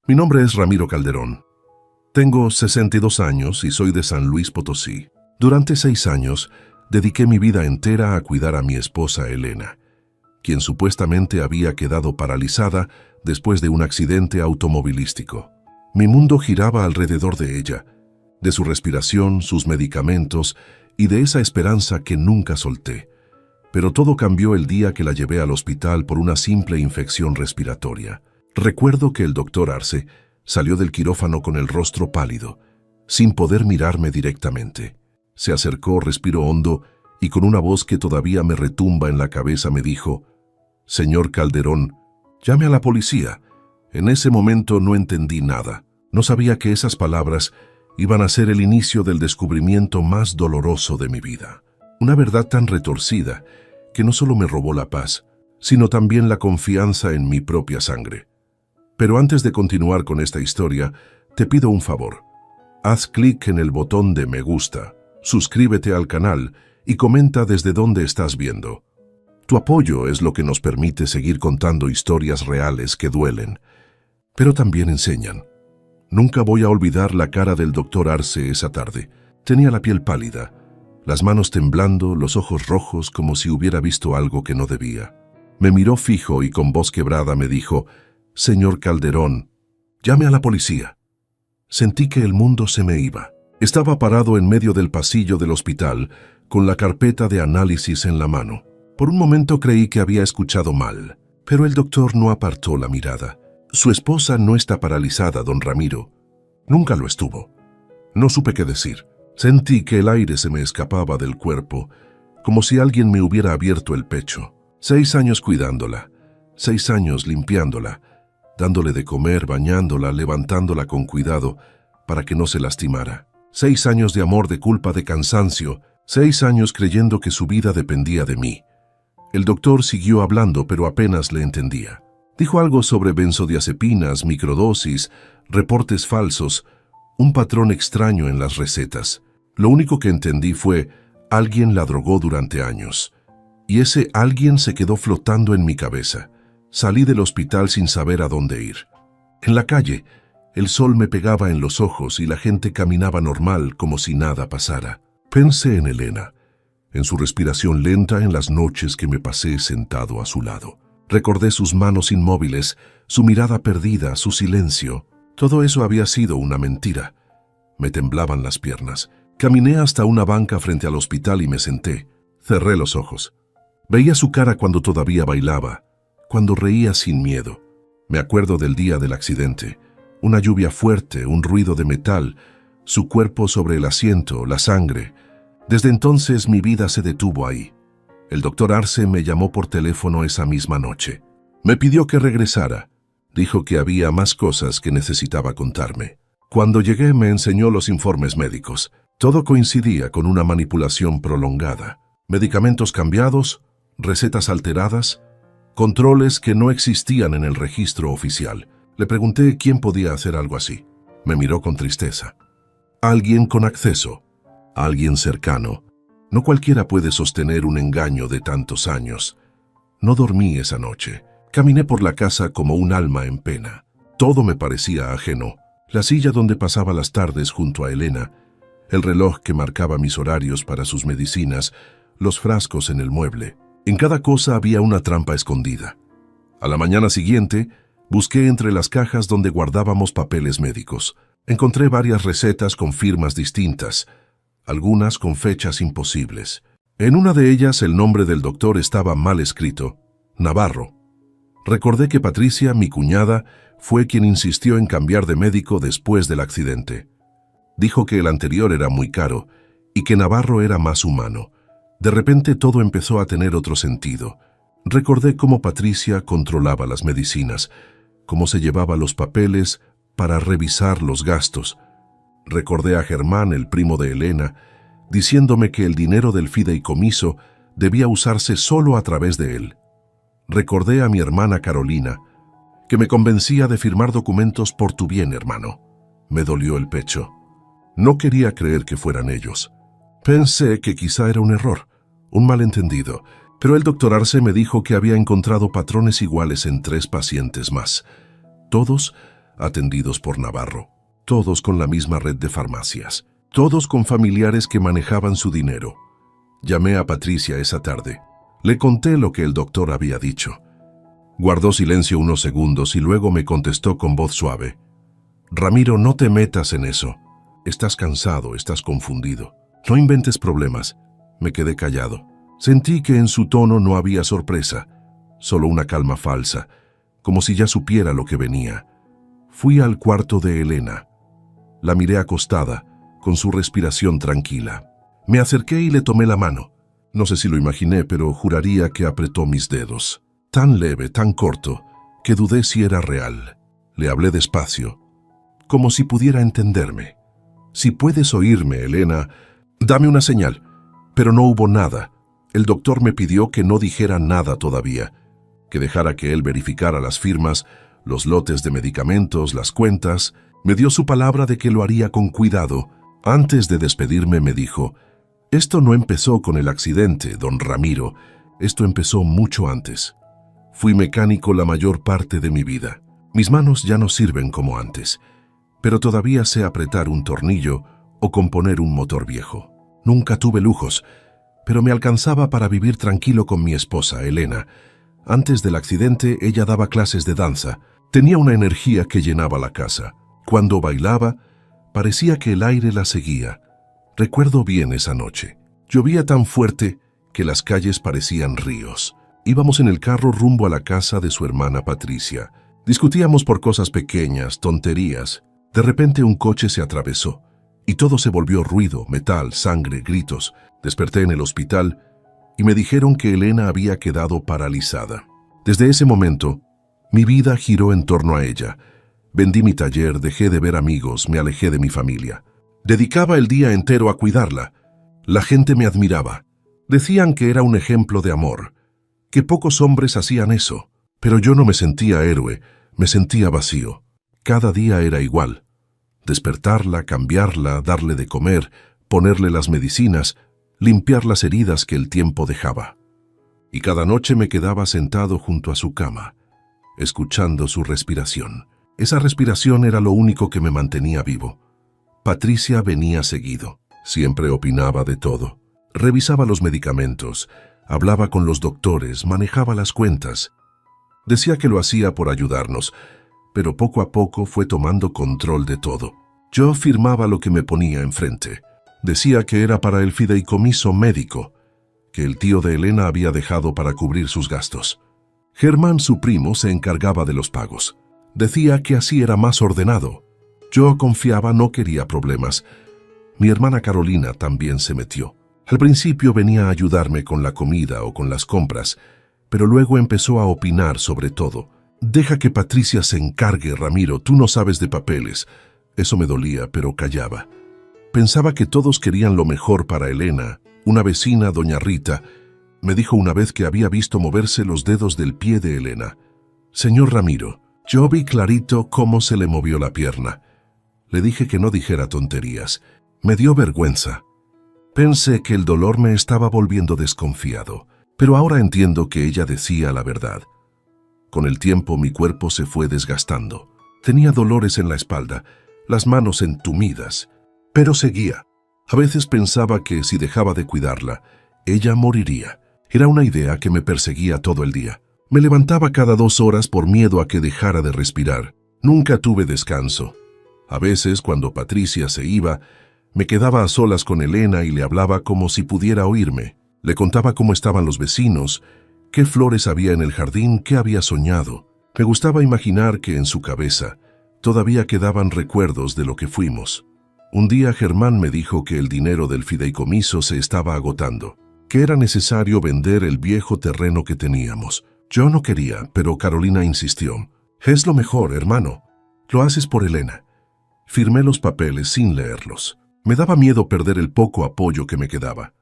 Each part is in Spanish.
Mi nombre es Ramiro Calderón. Tengo 62 años y soy de San Luis Potosí. Durante 6 años, dediqué mi vida entera a cuidar a mi esposa Elena, quien supuestamente había quedado paralizada después de un accidente automovilístico. Mi mundo giraba alrededor de ella, de su respiración, sus medicamentos y de esa esperanza que nunca solté. Pero todo cambió el día que la llevé al hospital por una simple infección respiratoria. Recuerdo que el doctor Arce salió del quirófano con el rostro pálido, sin poder mirarme directamente. Se acercó, respiró hondo y con una voz que todavía me retumba en la cabeza me dijo: «Señor Calderón, llame a la policía». En ese momento no entendí nada. No sabía que esas palabras iban a ser el inicio del descubrimiento más doloroso de mi vida. Una verdad tan retorcida que no solo me robó la paz, sino también la confianza en mi propia sangre. Pero antes de continuar con esta historia, te pido un favor. Haz clic en el botón de me gusta, suscríbete al canal y comenta desde dónde estás viendo. Tu apoyo es lo que nos permite seguir contando historias reales que duelen, pero también enseñan. Nunca voy a olvidar la cara del doctor Arce esa tarde. Tenía la piel pálida, las manos temblando, los ojos rojos como si hubiera visto algo que no debía. Me miró fijo y con voz quebrada me dijo: «Señor Calderón, llame a la policía». Sentí que el mundo se me iba. Estaba parado en medio del pasillo del hospital, con la carpeta de análisis en la mano. Por un momento creí que había escuchado mal, pero el doctor no apartó la mirada. «Su esposa no está paralizada, don Ramiro. Nunca lo estuvo». No supe qué decir. Sentí que el aire se me escapaba del cuerpo, como si alguien me hubiera abierto el pecho. 6 años cuidándola, 6 años limpiándola, dándole de comer, bañándola, levantándola con cuidado para que no se lastimara. 6 años de amor, de culpa, de cansancio, 6 años creyendo que su vida dependía de mí. El doctor siguió hablando, pero apenas le entendía. Dijo algo sobre benzodiazepinas, microdosis, reportes falsos, un patrón extraño en las recetas. Lo único que entendí fue: alguien la drogó durante años. Y ese alguien se quedó flotando en mi cabeza. Salí del hospital sin saber a dónde ir. En la calle, el sol me pegaba en los ojos y la gente caminaba normal, como si nada pasara. Pensé en Elena, en su respiración lenta en las noches que me pasé sentado a su lado. Recordé sus manos inmóviles, su mirada perdida, su silencio. Todo eso había sido una mentira. Me temblaban las piernas. Caminé hasta una banca frente al hospital y me senté. Cerré los ojos. Veía su cara cuando todavía bailaba, cuando reía sin miedo. Me acuerdo del día del accidente. Una lluvia fuerte, un ruido de metal, su cuerpo sobre el asiento, la sangre. Desde entonces mi vida se detuvo ahí. El doctor Arce me llamó por teléfono esa misma noche. Me pidió que regresara. Dijo que había más cosas que necesitaba contarme. Cuando llegué me enseñó los informes médicos. Todo coincidía con una manipulación prolongada. Medicamentos cambiados, recetas alteradas, controles que no existían en el registro oficial. Le pregunté quién podía hacer algo así. Me miró con tristeza. Alguien con acceso, alguien cercano. No cualquiera puede sostener un engaño de tantos años. No dormí esa noche. Caminé por la casa como un alma en pena. Todo me parecía ajeno. La silla donde pasaba las tardes junto a Elena, el reloj que marcaba mis horarios para sus medicinas, los frascos en el mueble. En cada cosa había una trampa escondida. A la mañana siguiente, busqué entre las cajas donde guardábamos papeles médicos. Encontré varias recetas con firmas distintas, algunas con fechas imposibles. En una de ellas el nombre del doctor estaba mal escrito: Navarro. Recordé que Patricia, mi cuñada, fue quien insistió en cambiar de médico después del accidente. Dijo que el anterior era muy caro y que Navarro era más humano. De repente todo empezó a tener otro sentido. Recordé cómo Patricia controlaba las medicinas, cómo se llevaba los papeles para revisar los gastos. Recordé a Germán, el primo de Elena, diciéndome que el dinero del fideicomiso debía usarse solo a través de él. Recordé a mi hermana Carolina, que me convencía de firmar documentos por tu bien, hermano. Me dolió el pecho. No quería creer que fueran ellos. Pensé que quizá era un error, un malentendido, pero el doctor Arce me dijo que había encontrado patrones iguales en 3 pacientes más. Todos atendidos por Navarro, todos con la misma red de farmacias, todos con familiares que manejaban su dinero. Llamé a Patricia esa tarde. Le conté lo que el doctor había dicho. Guardó silencio unos segundos y luego me contestó con voz suave. Ramiro, no te metas en eso. Estás cansado, estás confundido. No inventes problemas. Me quedé callado. Sentí que en su tono no había sorpresa, solo una calma falsa, como si ya supiera lo que venía. Fui al cuarto de Elena. La miré acostada, con su respiración tranquila. Me acerqué y le tomé la mano. No sé si lo imaginé, pero juraría que apretó mis dedos. Tan leve, tan corto, que dudé si era real. Le hablé despacio, como si pudiera entenderme. Si puedes oírme, Elena, dame una señal. Pero no hubo nada. El doctor me pidió que no dijera nada todavía, que dejara que él verificara las firmas, los lotes de medicamentos, las cuentas. Me dio su palabra de que lo haría con cuidado. Antes de despedirme me dijo, esto no empezó con el accidente, don Ramiro, esto empezó mucho antes. Fui mecánico la mayor parte de mi vida. Mis manos ya no sirven como antes, pero todavía sé apretar un tornillo o componer un motor viejo. Nunca tuve lujos, pero me alcanzaba para vivir tranquilo con mi esposa, Elena. Antes del accidente, ella daba clases de danza. Tenía una energía que llenaba la casa. Cuando bailaba, parecía que el aire la seguía. Recuerdo bien esa noche. Llovía tan fuerte que las calles parecían ríos. Íbamos en el carro rumbo a la casa de su hermana Patricia. Discutíamos por cosas pequeñas, tonterías. De repente un coche se atravesó y todo se volvió ruido, metal, sangre, gritos. Desperté en el hospital y me dijeron que Elena había quedado paralizada. Desde ese momento, mi vida giró en torno a ella. Vendí mi taller, dejé de ver amigos, me alejé de mi familia. Dedicaba el día entero a cuidarla. La gente me admiraba. Decían que era un ejemplo de amor, que pocos hombres hacían eso. Pero yo no me sentía héroe, me sentía vacío. Cada día era igual. Despertarla, cambiarla, darle de comer, ponerle las medicinas, limpiar las heridas que el tiempo dejaba. Y cada noche me quedaba sentado junto a su cama, escuchando su respiración. Esa respiración era lo único que me mantenía vivo. Patricia venía seguido. Siempre opinaba de todo. Revisaba los medicamentos, hablaba con los doctores, manejaba las cuentas. Decía que lo hacía por ayudarnos, pero poco a poco fue tomando control de todo. Yo firmaba lo que me ponía enfrente. Decía que era para el fideicomiso médico, que el tío de Elena había dejado para cubrir sus gastos. Germán, su primo, se encargaba de los pagos. Decía que así era más ordenado. Yo confiaba, no quería problemas. Mi hermana Carolina también se metió. Al principio venía a ayudarme con la comida o con las compras, pero luego empezó a opinar sobre todo. Deja que Patricia se encargue, Ramiro, tú no sabes de papeles. Eso me dolía, pero callaba. Pensaba que todos querían lo mejor para Elena. Una vecina, doña Rita, me dijo una vez que había visto moverse los dedos del pie de Elena. Señor Ramiro, yo vi clarito cómo se le movió la pierna. Le dije que no dijera tonterías. Me dio vergüenza. Pensé que el dolor me estaba volviendo desconfiado, pero ahora entiendo que ella decía la verdad. Con el tiempo mi cuerpo se fue desgastando. Tenía dolores en la espalda, las manos entumidas, pero seguía. A veces pensaba que si dejaba de cuidarla, ella moriría. Era una idea que me perseguía todo el día. Me levantaba cada 2 horas por miedo a que dejara de respirar. Nunca tuve descanso. A veces, cuando Patricia se iba, me quedaba a solas con Elena y le hablaba como si pudiera oírme. Le contaba cómo estaban los vecinos, qué flores había en el jardín, qué había soñado. Me gustaba imaginar que en su cabeza todavía quedaban recuerdos de lo que fuimos. Un día Germán me dijo que el dinero del fideicomiso se estaba agotando, que era necesario vender el viejo terreno que teníamos. Yo no quería, pero Carolina insistió. Es lo mejor, hermano. Lo haces por Elena. Firmé los papeles sin leerlos. Me daba miedo perder el poco apoyo que me quedaba.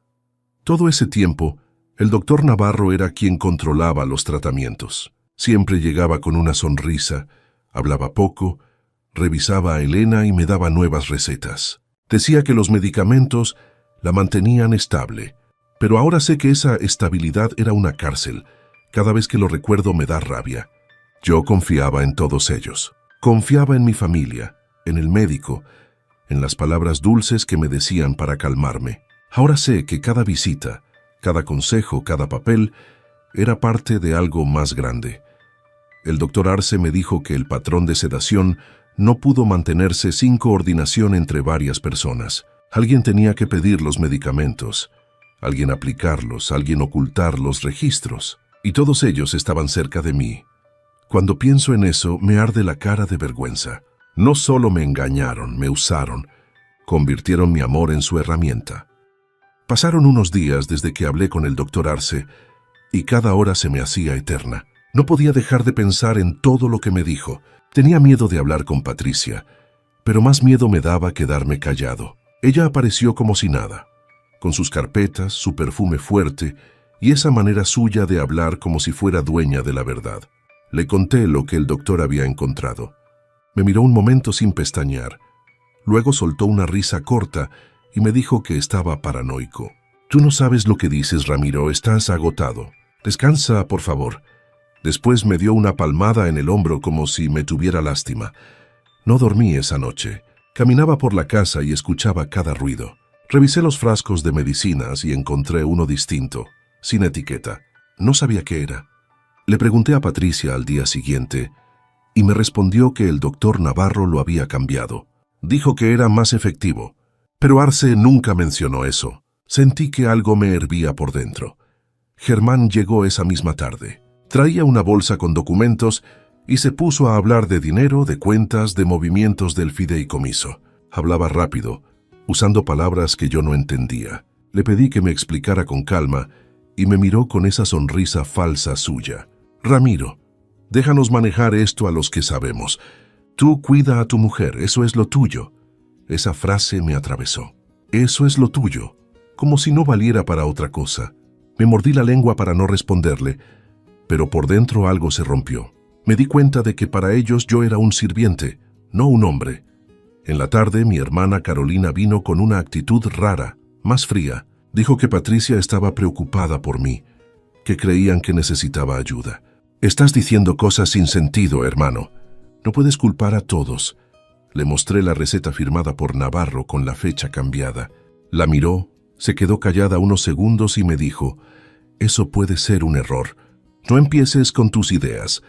Todo ese tiempo, el doctor Navarro era quien controlaba los tratamientos. Siempre llegaba con una sonrisa, hablaba poco, revisaba a Elena y me daba nuevas recetas. Decía que los medicamentos la mantenían estable, pero ahora sé que esa estabilidad era una cárcel. Cada vez que lo recuerdo me da rabia. Yo confiaba en todos ellos. Confiaba en mi familia, en el médico, en las palabras dulces que me decían para calmarme. Ahora sé que cada visita, cada consejo, cada papel, era parte de algo más grande. El doctor Arce me dijo que el patrón de sedación no pudo mantenerse sin coordinación entre varias personas. Alguien tenía que pedir los medicamentos, alguien aplicarlos, alguien ocultar los registros, y todos ellos estaban cerca de mí. Cuando pienso en eso, me arde la cara de vergüenza. No solo me engañaron, me usaron, convirtieron mi amor en su herramienta. Pasaron unos días desde que hablé con el doctor Arce, y cada hora se me hacía eterna. No podía dejar de pensar en todo lo que me dijo. Tenía miedo de hablar con Patricia, pero más miedo me daba quedarme callado. Ella apareció como si nada, con sus carpetas, su perfume fuerte y esa manera suya de hablar como si fuera dueña de la verdad. Le conté lo que el doctor había encontrado. Me miró un momento sin pestañear. Luego soltó una risa corta y me dijo que estaba paranoico. «Tú no sabes lo que dices, Ramiro, estás agotado. Descansa, por favor». Después me dio una palmada en el hombro como si me tuviera lástima. No dormí esa noche. Caminaba por la casa y escuchaba cada ruido. Revisé los frascos de medicinas y encontré uno distinto, sin etiqueta. No sabía qué era. Le pregunté a Patricia al día siguiente y me respondió que el doctor Navarro lo había cambiado. Dijo que era más efectivo, pero Arce nunca mencionó eso. Sentí que algo me hervía por dentro. Germán llegó esa misma tarde. Traía una bolsa con documentos y se puso a hablar de dinero, de cuentas, de movimientos del fideicomiso. Hablaba rápido, usando palabras que yo no entendía. Le pedí que me explicara con calma y me miró con esa sonrisa falsa suya. «Ramiro, déjanos manejar esto a los que sabemos. Tú cuida a tu mujer, eso es lo tuyo». Esa frase me atravesó. «Eso es lo tuyo», como si no valiera para otra cosa. Me mordí la lengua para no responderle, pero por dentro algo se rompió. Me di cuenta de que para ellos yo era un sirviente, no un hombre. En la tarde, mi hermana Carolina vino con una actitud rara, más fría. Dijo que Patricia estaba preocupada por mí, que creían que necesitaba ayuda. «Estás diciendo cosas sin sentido, hermano. No puedes culpar a todos». Le mostré la receta firmada por Navarro con la fecha cambiada. La miró, se quedó callada unos segundos y me dijo: «Eso puede ser un error. No empieces con tus ideas».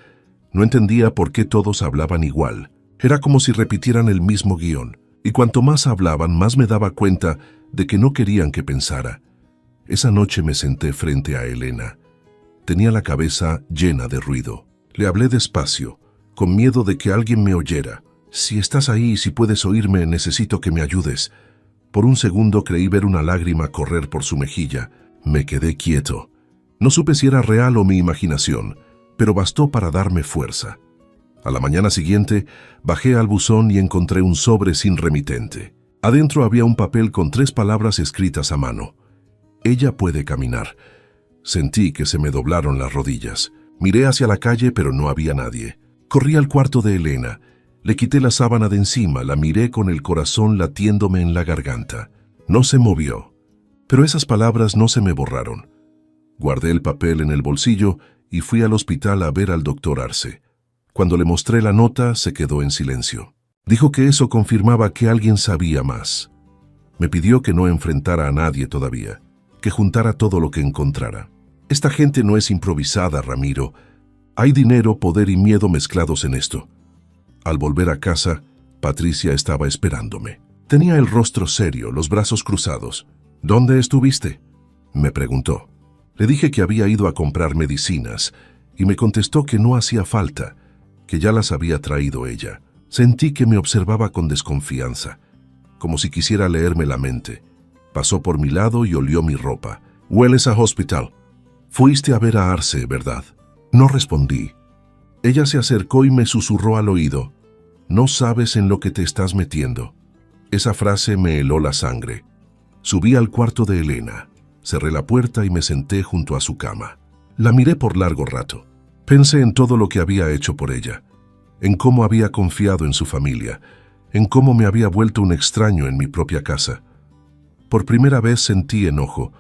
No entendía por qué todos hablaban igual. Era como si repitieran el mismo guión. Y cuanto más hablaban, más me daba cuenta de que no querían que pensara. Esa noche me senté frente a Elena. Tenía la cabeza llena de ruido. Le hablé despacio, con miedo de que alguien me oyera. «Si estás ahí, si puedes oírme, necesito que me ayudes». Por un segundo creí ver una lágrima correr por su mejilla. Me quedé quieto. No supe si era real o mi imaginación, pero bastó para darme fuerza. A la mañana siguiente, bajé al buzón y encontré un sobre sin remitente. Adentro había un papel con 3 palabras escritas a mano. «Ella puede caminar». Sentí que se me doblaron las rodillas. Miré hacia la calle, pero no había nadie. Corrí al cuarto de Elena. Le quité la sábana de encima, la miré con el corazón latiéndome en la garganta. No se movió, pero esas palabras no se me borraron. Guardé el papel en el bolsillo y fui al hospital a ver al doctor Arce. Cuando le mostré la nota, se quedó en silencio. Dijo que eso confirmaba que alguien sabía más. Me pidió que no enfrentara a nadie todavía, que juntara todo lo que encontrara. Esta gente no es improvisada, Ramiro. Hay dinero, poder y miedo mezclados en esto. Al volver a casa, Patricia estaba esperándome. Tenía el rostro serio, los brazos cruzados. «¿Dónde estuviste?», me preguntó. Le dije que había ido a comprar medicinas y me contestó que no hacía falta, que ya las había traído ella. Sentí que me observaba con desconfianza, como si quisiera leerme la mente. Pasó por mi lado y olió mi ropa. «Hueles a hospital. Fuiste a ver a Arce, ¿verdad?». No respondí. Ella se acercó y me susurró al oído: «No sabes en lo que te estás metiendo». Esa frase me heló la sangre. Subí al cuarto de Elena, cerré la puerta y me senté junto a su cama. La miré por largo rato. Pensé en todo lo que había hecho por ella, en cómo había confiado en su familia, en cómo me había vuelto un extraño en mi propia casa. Por primera vez sentí enojo,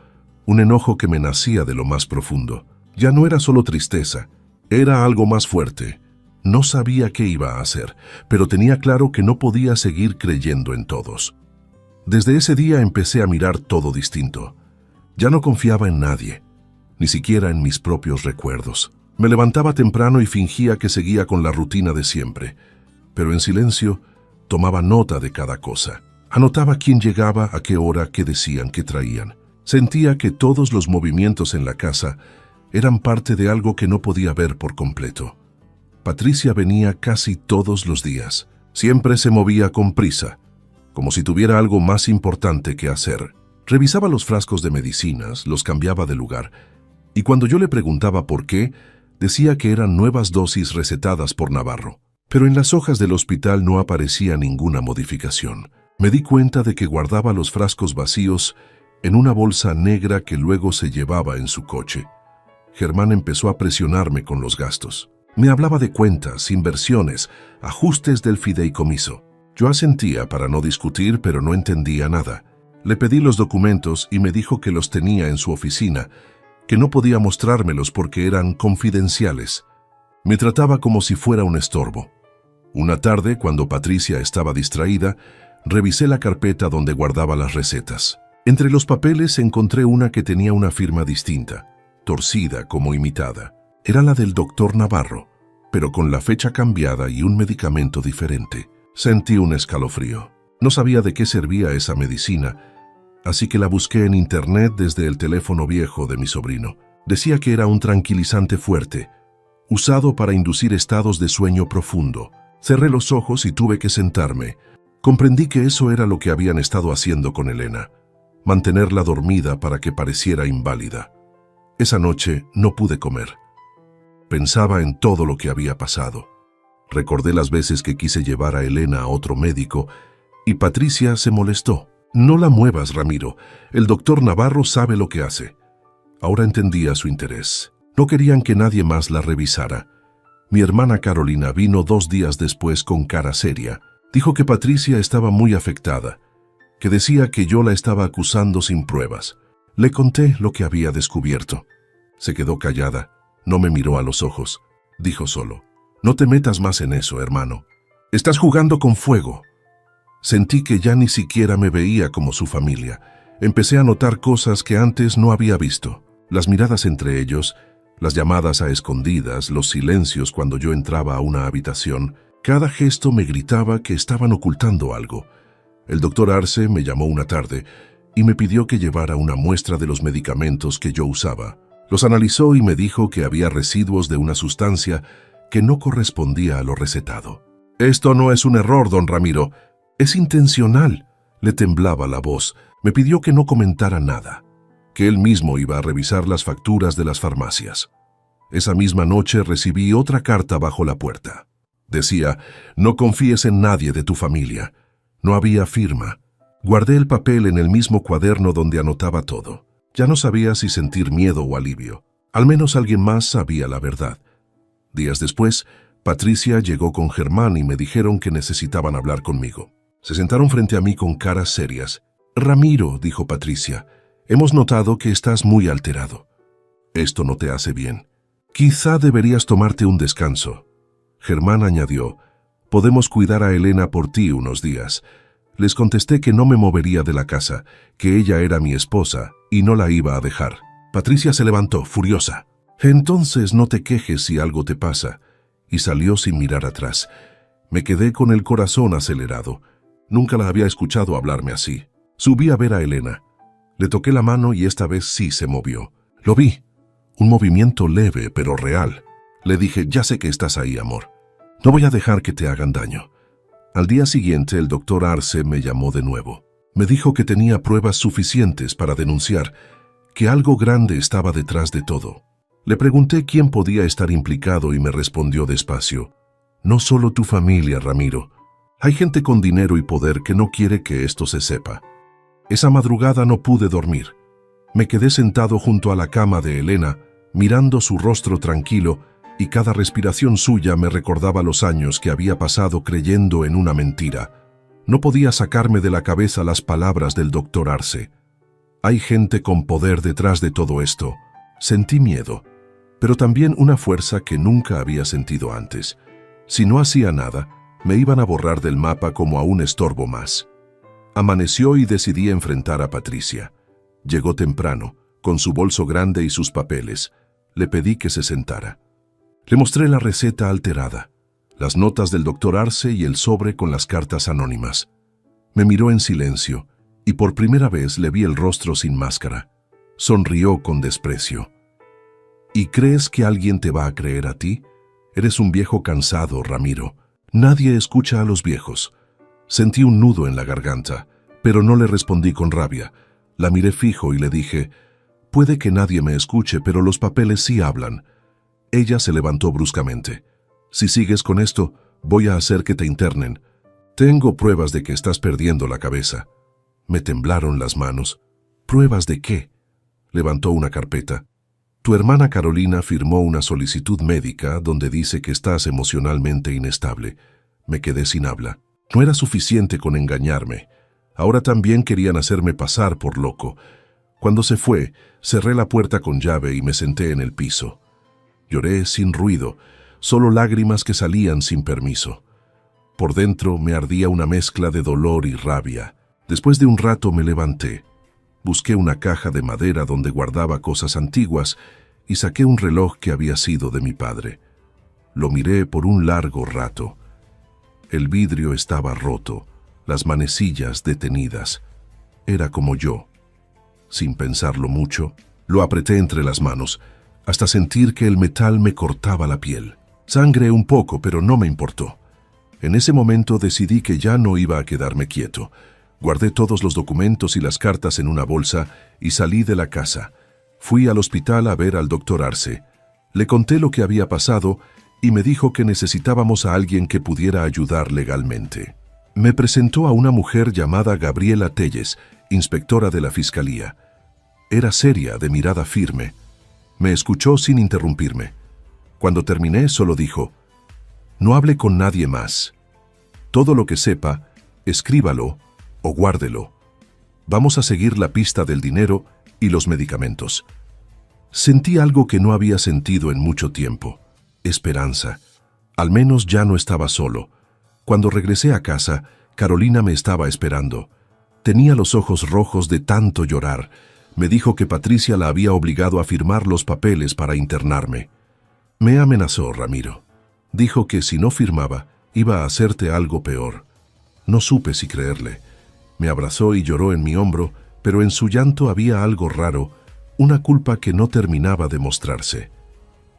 un enojo que me nacía de lo más profundo. Ya no era solo tristeza, era algo más fuerte. No sabía qué iba a hacer, pero tenía claro que no podía seguir creyendo en todos. Desde ese día empecé a mirar todo distinto. Ya no confiaba en nadie, ni siquiera en mis propios recuerdos. Me levantaba temprano y fingía que seguía con la rutina de siempre, pero en silencio tomaba nota de cada cosa. Anotaba quién llegaba, a qué hora, qué decían, qué traían. Sentía que todos los movimientos en la casa eran parte de algo que no podía ver por completo. Patricia venía casi todos los días. Siempre se movía con prisa, como si tuviera algo más importante que hacer. Revisaba los frascos de medicinas, los cambiaba de lugar, y cuando yo le preguntaba por qué, decía que eran nuevas dosis recetadas por Navarro. Pero en las hojas del hospital no aparecía ninguna modificación. Me di cuenta de que guardaba los frascos vacíos en una bolsa negra que luego se llevaba en su coche. Germán empezó a presionarme con los gastos. Me hablaba de cuentas, inversiones, ajustes del fideicomiso. Yo asentía para no discutir, pero no entendía nada. Le pedí los documentos y me dijo que los tenía en su oficina, que no podía mostrármelos porque eran confidenciales. Me trataba como si fuera un estorbo. Una tarde, cuando Patricia estaba distraída, revisé la carpeta donde guardaba las recetas. Entre los papeles encontré una que tenía una firma distinta, torcida como imitada. Era la del doctor Navarro, pero con la fecha cambiada y un medicamento diferente. Sentí un escalofrío. No sabía de qué servía esa medicina, así que la busqué en internet desde el teléfono viejo de mi sobrino. Decía que era un tranquilizante fuerte, usado para inducir estados de sueño profundo. Cerré los ojos y tuve que sentarme. Comprendí que eso era lo que habían estado haciendo con Elena, mantenerla dormida para que pareciera inválida. Esa noche no pude comer. Pensaba en todo lo que había pasado. Recordé las veces que quise llevar a Elena a otro médico y Patricia se molestó. No la muevas, Ramiro. El doctor Navarro sabe lo que hace. Ahora entendía su interés. No querían que nadie más la revisara. Mi hermana Carolina vino 2 días después con cara seria. Dijo que Patricia estaba muy afectada, que decía que yo la estaba acusando sin pruebas. Le conté lo que había descubierto. Se quedó callada, no me miró a los ojos. Dijo solo: «No te metas más en eso, hermano. Estás jugando con fuego». Sentí que ya ni siquiera me veía como su familia. Empecé a notar cosas que antes no había visto. Las miradas entre ellos, las llamadas a escondidas, los silencios cuando yo entraba a una habitación. Cada gesto me gritaba que estaban ocultando algo. El doctor Arce me llamó una tarde y me pidió que llevara una muestra de los medicamentos que yo usaba. Los analizó y me dijo que había residuos de una sustancia que no correspondía a lo recetado. «Esto no es un error, don Ramiro. Es intencional». Le temblaba la voz. Me pidió que no comentara nada, que él mismo iba a revisar las facturas de las farmacias. Esa misma noche recibí otra carta bajo la puerta. Decía: «No confíes en nadie de tu familia». No había firma. Guardé el papel en el mismo cuaderno donde anotaba todo. Ya no sabía si sentir miedo o alivio. Al menos alguien más sabía la verdad. Días después, Patricia llegó con Germán y me dijeron que necesitaban hablar conmigo. Se sentaron frente a mí con caras serias. «Ramiro», dijo Patricia, «hemos notado que estás muy alterado. Esto no te hace bien. Quizá deberías tomarte un descanso». Germán añadió: «Podemos cuidar a Elena por ti unos días». Les contesté que no me movería de la casa, que ella era mi esposa y no la iba a dejar. Patricia se levantó, furiosa. «Entonces no te quejes si algo te pasa», y salió sin mirar atrás. Me quedé con el corazón acelerado. Nunca la había escuchado hablarme así. Subí a ver a Elena. Le toqué la mano y esta vez sí se movió. Lo vi. Un movimiento leve pero real. Le dije: «Ya sé que estás ahí, amor. No voy a dejar que te hagan daño». Al día siguiente, el doctor Arce me llamó de nuevo. Me dijo que tenía pruebas suficientes para denunciar, que algo grande estaba detrás de todo. Le pregunté quién podía estar implicado y me respondió despacio: «No solo tu familia, Ramiro. Hay gente con dinero y poder que no quiere que esto se sepa». Esa madrugada no pude dormir. Me quedé sentado junto a la cama de Elena, mirando su rostro tranquilo, y cada respiración suya me recordaba los años que había pasado creyendo en una mentira. No podía sacarme de la cabeza las palabras del doctor Arce. Hay gente con poder detrás de todo esto. Sentí miedo, pero también una fuerza que nunca había sentido antes. Si no hacía nada, me iban a borrar del mapa como a un estorbo más. Amaneció y decidí enfrentar a Patricia. Llegó temprano, con su bolso grande y sus papeles. Le pedí que se sentara. Le mostré la receta alterada, las notas del doctor Arce y el sobre con las cartas anónimas. Me miró en silencio y por primera vez le vi el rostro sin máscara. Sonrió con desprecio. ¿Y crees que alguien te va a creer a ti? Eres un viejo cansado, Ramiro. Nadie escucha a los viejos. Sentí un nudo en la garganta, pero no le respondí con rabia. La miré fijo y le dije, puede que nadie me escuche, pero los papeles sí hablan. Ella se levantó bruscamente. Si sigues con esto, voy a hacer que te internen. Tengo pruebas de que estás perdiendo la cabeza. Me temblaron las manos. ¿Pruebas de qué? Levantó una carpeta. Tu hermana Carolina firmó una solicitud médica donde dice que estás emocionalmente inestable. Me quedé sin habla. No era suficiente con engañarme. Ahora también querían hacerme pasar por loco. Cuando se fue, cerré la puerta con llave y me senté en el piso. Lloré sin ruido, solo lágrimas que salían sin permiso. Por dentro me ardía una mezcla de dolor y rabia. Después de un rato me levanté. Busqué una caja de madera donde guardaba cosas antiguas y saqué un reloj que había sido de mi padre. Lo miré por un largo rato. El vidrio estaba roto, las manecillas detenidas. Era como yo. Sin pensarlo mucho, lo apreté entre las manos, hasta sentir que el metal me cortaba la piel. Sangré un poco, pero no me importó. En ese momento decidí que ya no iba a quedarme quieto. Guardé todos los documentos y las cartas en una bolsa y salí de la casa. Fui al hospital a ver al doctor Arce. Le conté lo que había pasado y me dijo que necesitábamos a alguien que pudiera ayudar legalmente. Me presentó a una mujer llamada Gabriela Telles, inspectora de la Fiscalía. Era seria, de mirada firme. Me escuchó sin interrumpirme. Cuando terminé, solo dijo, no hable con nadie más. Todo lo que sepa, escríbalo o guárdelo. Vamos a seguir la pista del dinero y los medicamentos. Sentí algo que no había sentido en mucho tiempo. Esperanza. Al menos ya no estaba solo. Cuando regresé a casa, Carolina me estaba esperando. Tenía los ojos rojos de tanto llorar. Me dijo que Patricia la había obligado a firmar los papeles para internarme. Me amenazó, Ramiro. Dijo que si no firmaba, iba a hacerte algo peor. No supe si creerle. Me abrazó y lloró en mi hombro, pero en su llanto había algo raro, una culpa que no terminaba de mostrarse.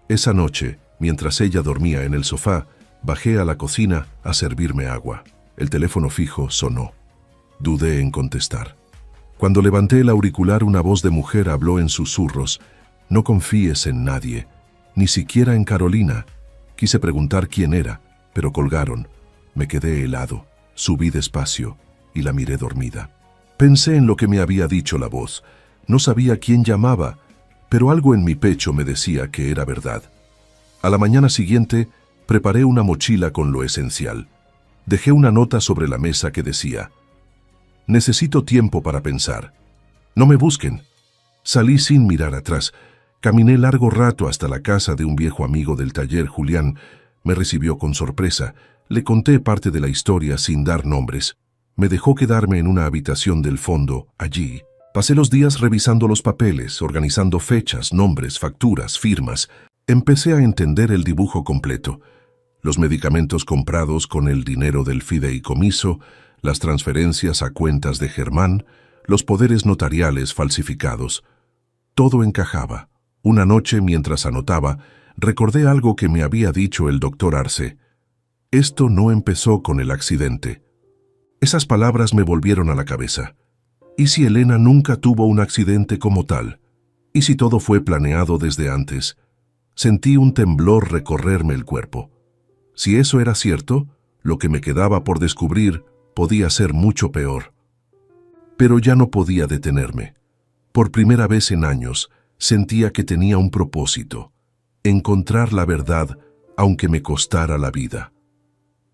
Esa noche, mientras ella dormía en el sofá, bajé a la cocina a servirme agua. El teléfono fijo sonó. Dudé en contestar. Cuando levanté el auricular, una voz de mujer habló en susurros. No confíes en nadie, ni siquiera en Carolina. Quise preguntar quién era, pero colgaron. Me quedé helado, subí despacio y la miré dormida. Pensé en lo que me había dicho la voz. No sabía quién llamaba, pero algo en mi pecho me decía que era verdad. A la mañana siguiente, preparé una mochila con lo esencial. Dejé una nota sobre la mesa que decía, necesito tiempo para pensar. No me busquen. Salí sin mirar atrás. Caminé largo rato hasta la casa de un viejo amigo del taller, Julián. Me recibió con sorpresa. Le conté parte de la historia sin dar nombres. Me dejó quedarme en una habitación del fondo. Allí pasé los días revisando los papeles, organizando fechas, nombres, facturas, firmas. Empecé a entender el dibujo completo. Los medicamentos comprados con el dinero del fideicomiso, las transferencias a cuentas de Germán, los poderes notariales falsificados. Todo encajaba. Una noche, mientras anotaba, recordé algo que me había dicho el doctor Arce. Esto no empezó con el accidente. Esas palabras me volvieron a la cabeza. ¿Y si Elena nunca tuvo un accidente como tal? ¿Y si todo fue planeado desde antes? Sentí un temblor recorrerme el cuerpo. Si eso era cierto, lo que me quedaba por descubrir podía ser mucho peor. Pero ya no podía detenerme. Por primera vez en años, sentía que tenía un propósito: encontrar la verdad, aunque me costara la vida.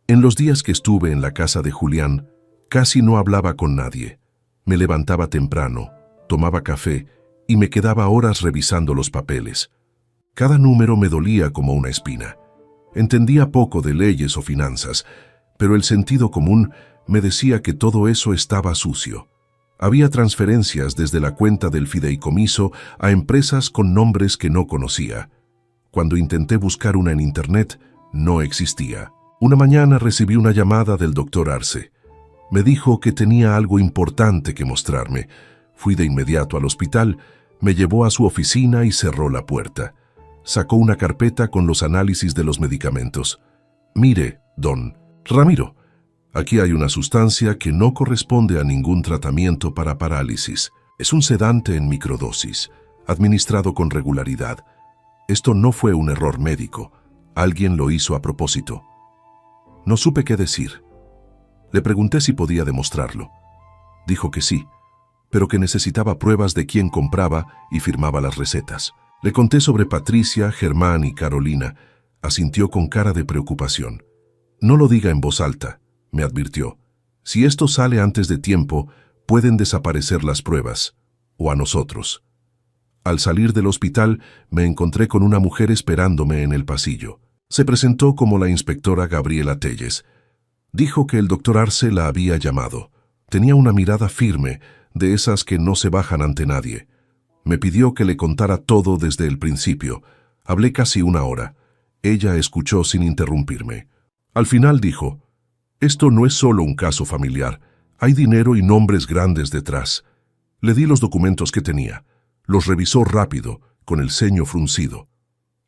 En los días que estuve en la casa de Julián, casi no hablaba con nadie. Me levantaba temprano, tomaba café y me quedaba horas revisando los papeles. Cada número me dolía como una espina. Entendía poco de leyes o finanzas, pero el sentido común me decía que todo eso estaba sucio. Había transferencias desde la cuenta del fideicomiso a empresas con nombres que no conocía. Cuando intenté buscar una en internet, no existía. Una mañana recibí una llamada del doctor Arce. Me dijo que tenía algo importante que mostrarme. Fui de inmediato al hospital, me llevó a su oficina y cerró la puerta. Sacó una carpeta con los análisis de los medicamentos. Mire, don Ramiro, aquí hay una sustancia que no corresponde a ningún tratamiento para parálisis. Es un sedante en microdosis, administrado con regularidad. Esto no fue un error médico. Alguien lo hizo a propósito. No supe qué decir. Le pregunté si podía demostrarlo. Dijo que sí, pero que necesitaba pruebas de quién compraba y firmaba las recetas. Le conté sobre Patricia, Germán y Carolina. Asintió con cara de preocupación. No lo diga en voz alta, me advirtió. Si esto sale antes de tiempo, pueden desaparecer las pruebas, o a nosotros. Al salir del hospital, me encontré con una mujer esperándome en el pasillo. Se presentó como la inspectora Gabriela Telles. Dijo que el doctor Arce la había llamado. Tenía una mirada firme, de esas que no se bajan ante nadie. Me pidió que le contara todo desde el principio. Hablé casi una hora. Ella escuchó sin interrumpirme. Al final dijo, «Esto no es solo un caso familiar. Hay dinero y nombres grandes detrás». Le di los documentos que tenía. Los revisó rápido, con el ceño fruncido.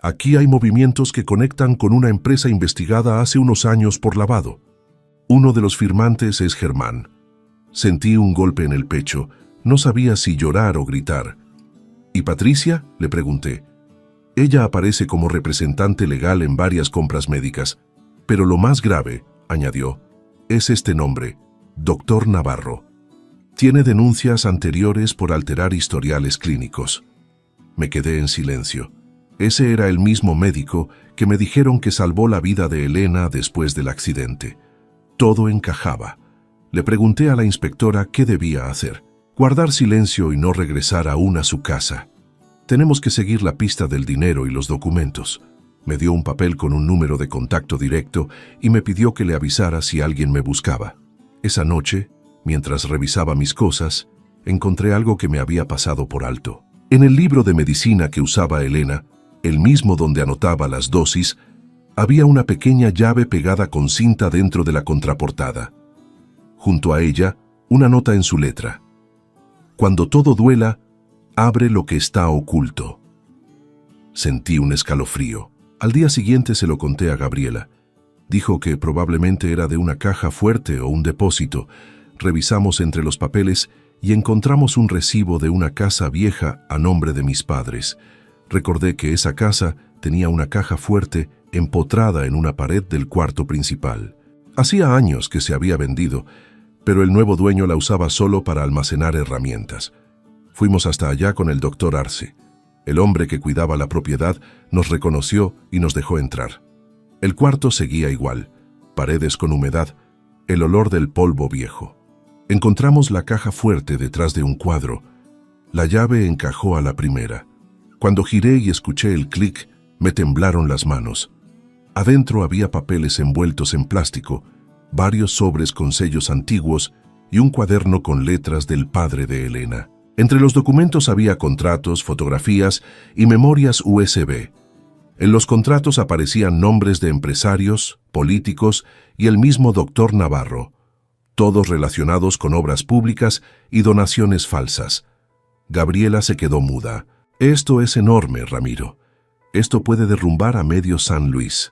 «Aquí hay movimientos que conectan con una empresa investigada hace unos años por lavado. Uno de los firmantes es Germán». Sentí un golpe en el pecho. No sabía si llorar o gritar. «¿Y Patricia?», le pregunté. «Ella aparece como representante legal en varias compras médicas. Pero lo más grave», añadió, «es este nombre, Dr. Navarro. Tiene denuncias anteriores por alterar historiales clínicos». Me quedé en silencio. Ese era el mismo médico que me dijeron que salvó la vida de Elena después del accidente. Todo encajaba. Le pregunté a la inspectora qué debía hacer. Guardar silencio y no regresar aún a su casa. «Tenemos que seguir la pista del dinero y los documentos». Me dio un papel con un número de contacto directo y me pidió que le avisara si alguien me buscaba. Esa noche, mientras revisaba mis cosas, encontré algo que me había pasado por alto. En el libro de medicina que usaba Elena, el mismo donde anotaba las dosis, había una pequeña llave pegada con cinta dentro de la contraportada. Junto a ella, una nota en su letra. «Cuando todo duela, abre lo que está oculto». Sentí un escalofrío. Al día siguiente se lo conté a Gabriela. Dijo que probablemente era de una caja fuerte o un depósito. Revisamos entre los papeles y encontramos un recibo de una casa vieja a nombre de mis padres. Recordé que esa casa tenía una caja fuerte empotrada en una pared del cuarto principal. Hacía años que se había vendido, pero el nuevo dueño la usaba solo para almacenar herramientas. Fuimos hasta allá con el doctor Arce. El hombre que cuidaba la propiedad nos reconoció y nos dejó entrar. El cuarto seguía igual, paredes con humedad, el olor del polvo viejo. Encontramos la caja fuerte detrás de un cuadro. La llave encajó a la primera. Cuando giré y escuché el clic, me temblaron las manos. Adentro había papeles envueltos en plástico, varios sobres con sellos antiguos y un cuaderno con letras del padre de Elena. Entre los documentos había contratos, fotografías y memorias USB. En los contratos aparecían nombres de empresarios, políticos y el mismo doctor Navarro, todos relacionados con obras públicas y donaciones falsas. Gabriela se quedó muda. «Esto es enorme, Ramiro. Esto puede derrumbar a medio San Luis».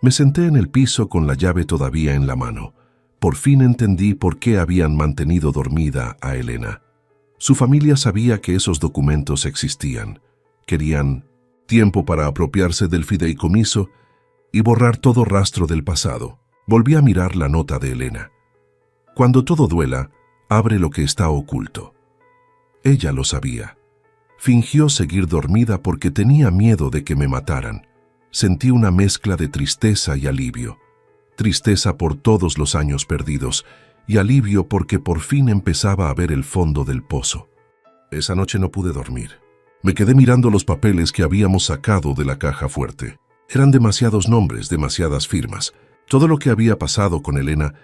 Me senté en el piso con la llave todavía en la mano. Por fin entendí por qué habían mantenido dormida a Elena. Su familia sabía que esos documentos existían. Querían tiempo para apropiarse del fideicomiso y borrar todo rastro del pasado. Volví a mirar la nota de Elena. «Cuando todo duela, abre lo que está oculto». Ella lo sabía. Fingió seguir dormida porque tenía miedo de que me mataran. Sentí una mezcla de tristeza y alivio. Tristeza por todos los años perdidos y alivio porque por fin empezaba a ver el fondo del pozo. Esa noche no pude dormir. Me quedé mirando los papeles que habíamos sacado de la caja fuerte. Eran demasiados nombres, demasiadas firmas. Todo lo que había pasado con Elena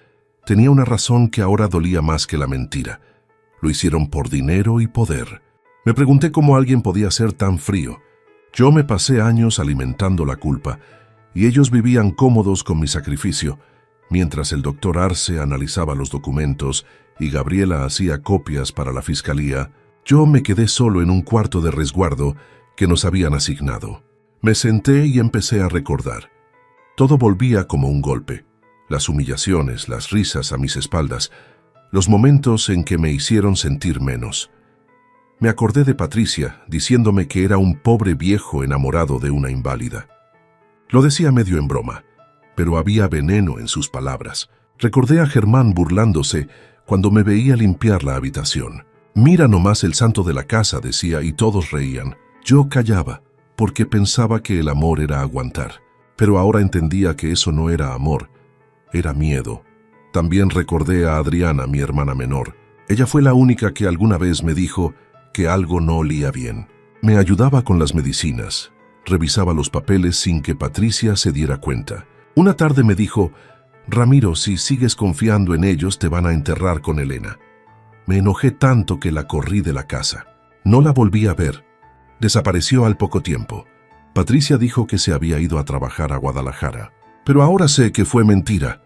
tenía una razón que ahora dolía más que la mentira. Lo hicieron por dinero y poder. Me pregunté cómo alguien podía ser tan frío. Yo me pasé años alimentando la culpa, y ellos vivían cómodos con mi sacrificio, mientras el doctor Arce analizaba los documentos y Gabriela hacía copias para la fiscalía. Yo me quedé solo en un cuarto de resguardo que nos habían asignado. Me senté y empecé a recordar. Todo volvía como un golpe. Las humillaciones, las risas a mis espaldas, los momentos en que me hicieron sentir menos. Me acordé de Patricia, diciéndome que era un pobre viejo enamorado de una inválida. Lo decía medio en broma, pero había veneno en sus palabras. Recordé a Germán burlándose cuando me veía limpiar la habitación. «Mira nomás el santo de la casa», decía, y todos reían. Yo callaba, porque pensaba que el amor era aguantar. Pero ahora entendía que eso no era amor, era miedo. También recordé a Adriana, mi hermana menor. Ella fue la única que alguna vez me dijo que algo no olía bien. Me ayudaba con las medicinas, revisaba los papeles sin que Patricia se diera cuenta. Una tarde me dijo: «Ramiro, si sigues confiando en ellos te van a enterrar con Elena». Me enojé tanto que la corrí de la casa. No la volví a ver. Desapareció al poco tiempo. Patricia dijo que se había ido a trabajar a Guadalajara. Pero ahora sé que fue mentira.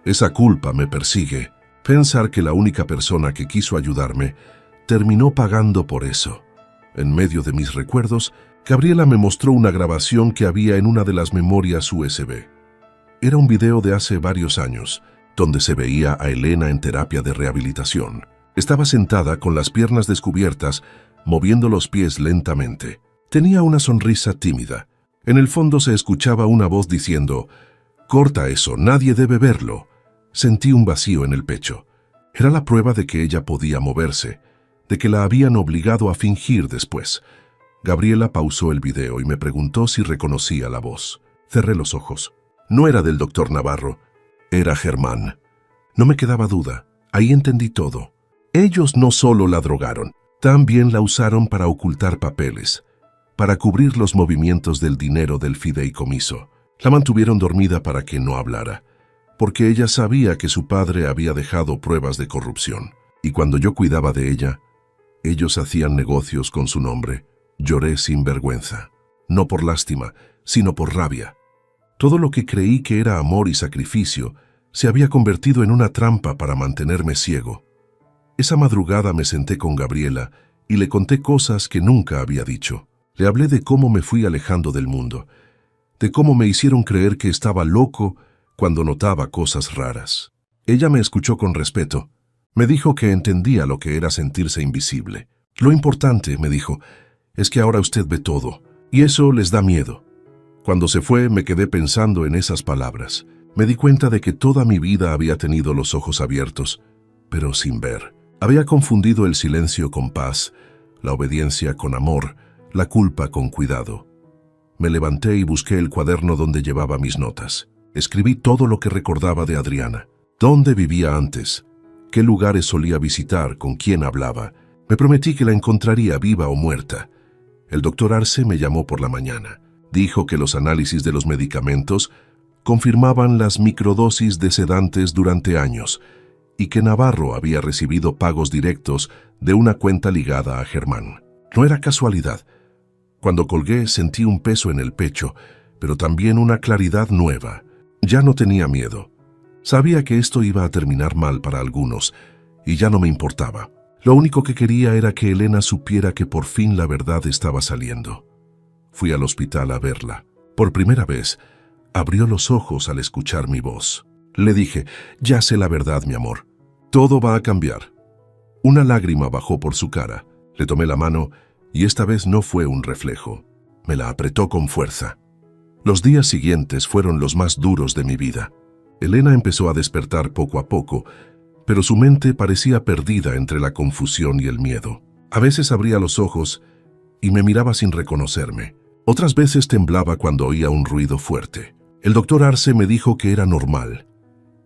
Esa culpa me persigue. Pensar que la única persona que quiso ayudarme terminó pagando por eso. En medio de mis recuerdos, Gabriela me mostró una grabación que había en una de las memorias USB. Era un video de hace varios años, donde se veía a Elena en terapia de rehabilitación. Estaba sentada con las piernas descubiertas, moviendo los pies lentamente. Tenía una sonrisa tímida. En el fondo se escuchaba una voz diciendo: «Corta eso, nadie debe verlo». Sentí un vacío en el pecho. Era la prueba de que ella podía moverse, de que la habían obligado a fingir después. Gabriela pausó el video y me preguntó si reconocía la voz. Cerré los ojos. No era del doctor Navarro, era Germán. No me quedaba duda, ahí entendí todo. Ellos no solo la drogaron, también la usaron para ocultar papeles, para cubrir los movimientos del dinero del fideicomiso. La mantuvieron dormida para que no hablara, porque ella sabía que su padre había dejado pruebas de corrupción. Y cuando yo cuidaba de ella, ellos hacían negocios con su nombre. Lloré sin vergüenza, no por lástima, sino por rabia. Todo lo que creí que era amor y sacrificio se había convertido en una trampa para mantenerme ciego. Esa madrugada me senté con Gabriela y le conté cosas que nunca había dicho. Le hablé de cómo me fui alejando del mundo, de cómo me hicieron creer que estaba loco cuando notaba cosas raras. Ella me escuchó con respeto. Me dijo que entendía lo que era sentirse invisible. Lo importante, me dijo, es que ahora usted ve todo, y eso les da miedo. Cuando se fue, me quedé pensando en esas palabras. Me di cuenta de que toda mi vida había tenido los ojos abiertos, pero sin ver. Había confundido el silencio con paz, la obediencia con amor, la culpa con cuidado. Me levanté y busqué el cuaderno donde llevaba mis notas. Escribí todo lo que recordaba de Adriana. ¿Dónde vivía antes? ¿Qué lugares solía visitar? ¿Con quién hablaba? Me prometí que la encontraría viva o muerta. El doctor Arce me llamó por la mañana. Dijo que los análisis de los medicamentos confirmaban las microdosis de sedantes durante años y que Navarro había recibido pagos directos de una cuenta ligada a Germán. No era casualidad. Cuando colgué sentí un peso en el pecho, pero también una claridad nueva. Ya no tenía miedo. Sabía que esto iba a terminar mal para algunos y ya no me importaba. Lo único que quería era que Elena supiera que por fin la verdad estaba saliendo. Fui al hospital a verla. Por primera vez, abrió los ojos al escuchar mi voz. Le dije: «Ya sé la verdad, mi amor. Todo va a cambiar». Una lágrima bajó por su cara. Le tomé la mano y esta vez no fue un reflejo. Me la apretó con fuerza. Los días siguientes fueron los más duros de mi vida. Elena empezó a despertar poco a poco, pero su mente parecía perdida entre la confusión y el miedo. A veces abría los ojos y me miraba sin reconocerme. Otras veces temblaba cuando oía un ruido fuerte. El doctor Arce me dijo que era normal,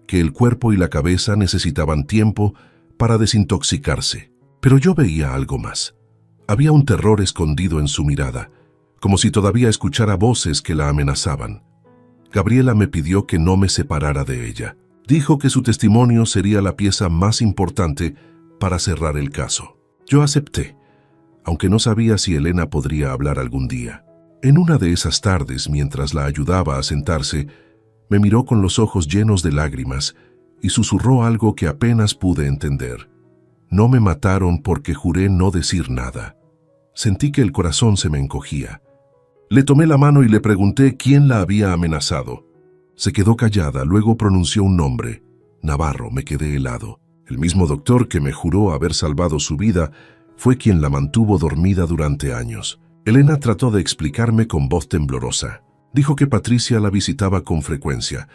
que el cuerpo y la cabeza necesitaban tiempo para desintoxicarse. Pero yo veía algo más. Había un terror escondido en su mirada, como si todavía escuchara voces que la amenazaban. Gabriela me pidió que no me separara de ella. Dijo que su testimonio sería la pieza más importante para cerrar el caso. Yo acepté, aunque no sabía si Elena podría hablar algún día. En una de esas tardes, mientras la ayudaba a sentarse, me miró con los ojos llenos de lágrimas y susurró algo que apenas pude entender. No me mataron porque juré no decir nada. Sentí que el corazón se me encogía. Le tomé la mano y le pregunté quién la había amenazado. Se quedó callada, luego pronunció un nombre. Navarro. Me quedé helado. El mismo doctor que me juró haber salvado su vida fue quien la mantuvo dormida durante años. Elena trató de explicarme con voz temblorosa. Dijo que Patricia la visitaba con frecuencia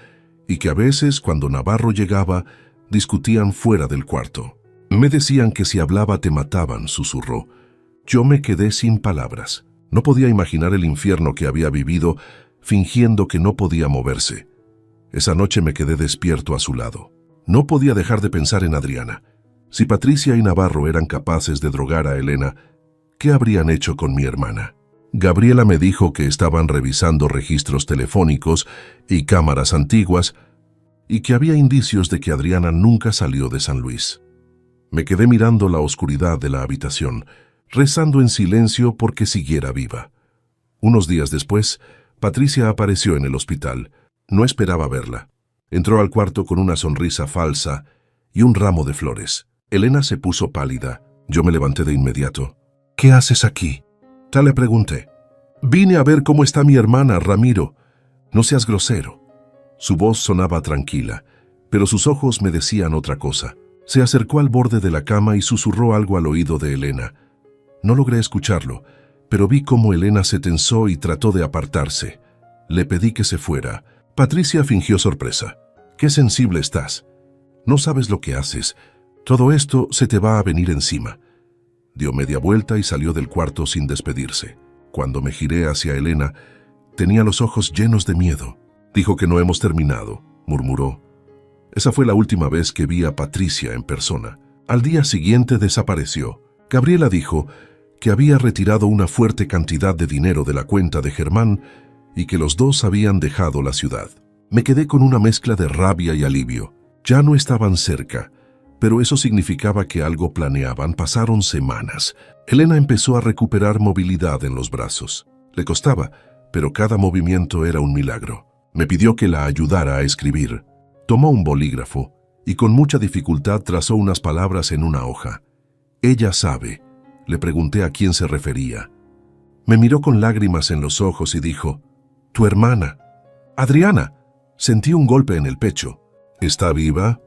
y que a veces, cuando Navarro llegaba, discutían fuera del cuarto. Me decían que si hablaba te mataban, susurró. Yo me quedé sin palabras. No podía imaginar el infierno que había vivido fingiendo que no podía moverse. Esa noche me quedé despierto a su lado. No podía dejar de pensar en Adriana. Si Patricia y Navarro eran capaces de drogar a Elena, ¿qué habrían hecho con mi hermana? Gabriela me dijo que estaban revisando registros telefónicos y cámaras antiguas y que había indicios de que Adriana nunca salió de San Luis. Me quedé mirando la oscuridad de la habitación, rezando en silencio porque siguiera viva. Unos días después, Patricia apareció en el hospital. No esperaba verla. Entró al cuarto con una sonrisa falsa y un ramo de flores. Elena se puso pálida. Yo me levanté de inmediato. ¿Qué haces aquí? Le pregunté. Vine a ver cómo está mi hermana, Ramiro. No seas grosero. Su voz sonaba tranquila, pero sus ojos me decían otra cosa. Se acercó al borde de la cama y susurró algo al oído de Elena. No logré escucharlo, pero vi cómo Elena se tensó y trató de apartarse. Le pedí que se fuera. Patricia fingió sorpresa. «Qué sensible estás. No sabes lo que haces. Todo esto se te va a venir encima». Dio media vuelta y salió del cuarto sin despedirse. Cuando me giré hacia Elena, tenía los ojos llenos de miedo. Dijo que no hemos terminado, murmuró. Esa fue la última vez que vi a Patricia en persona. Al día siguiente desapareció. Gabriela dijo que había retirado una fuerte cantidad de dinero de la cuenta de Germán y que los dos habían dejado la ciudad. Me quedé con una mezcla de rabia y alivio. Ya no estaban cerca, pero eso significaba que algo planeaban. Pasaron semanas. Elena empezó a recuperar movilidad en los brazos. Le costaba, pero cada movimiento era un milagro. Me pidió que la ayudara a escribir. Tomó un bolígrafo y con mucha dificultad trazó unas palabras en una hoja. «Ella sabe». Le pregunté a quién se refería. Me miró con lágrimas en los ojos y dijo, «Tu hermana». «Adriana». Sentí un golpe en el pecho. «¿Está viva?»,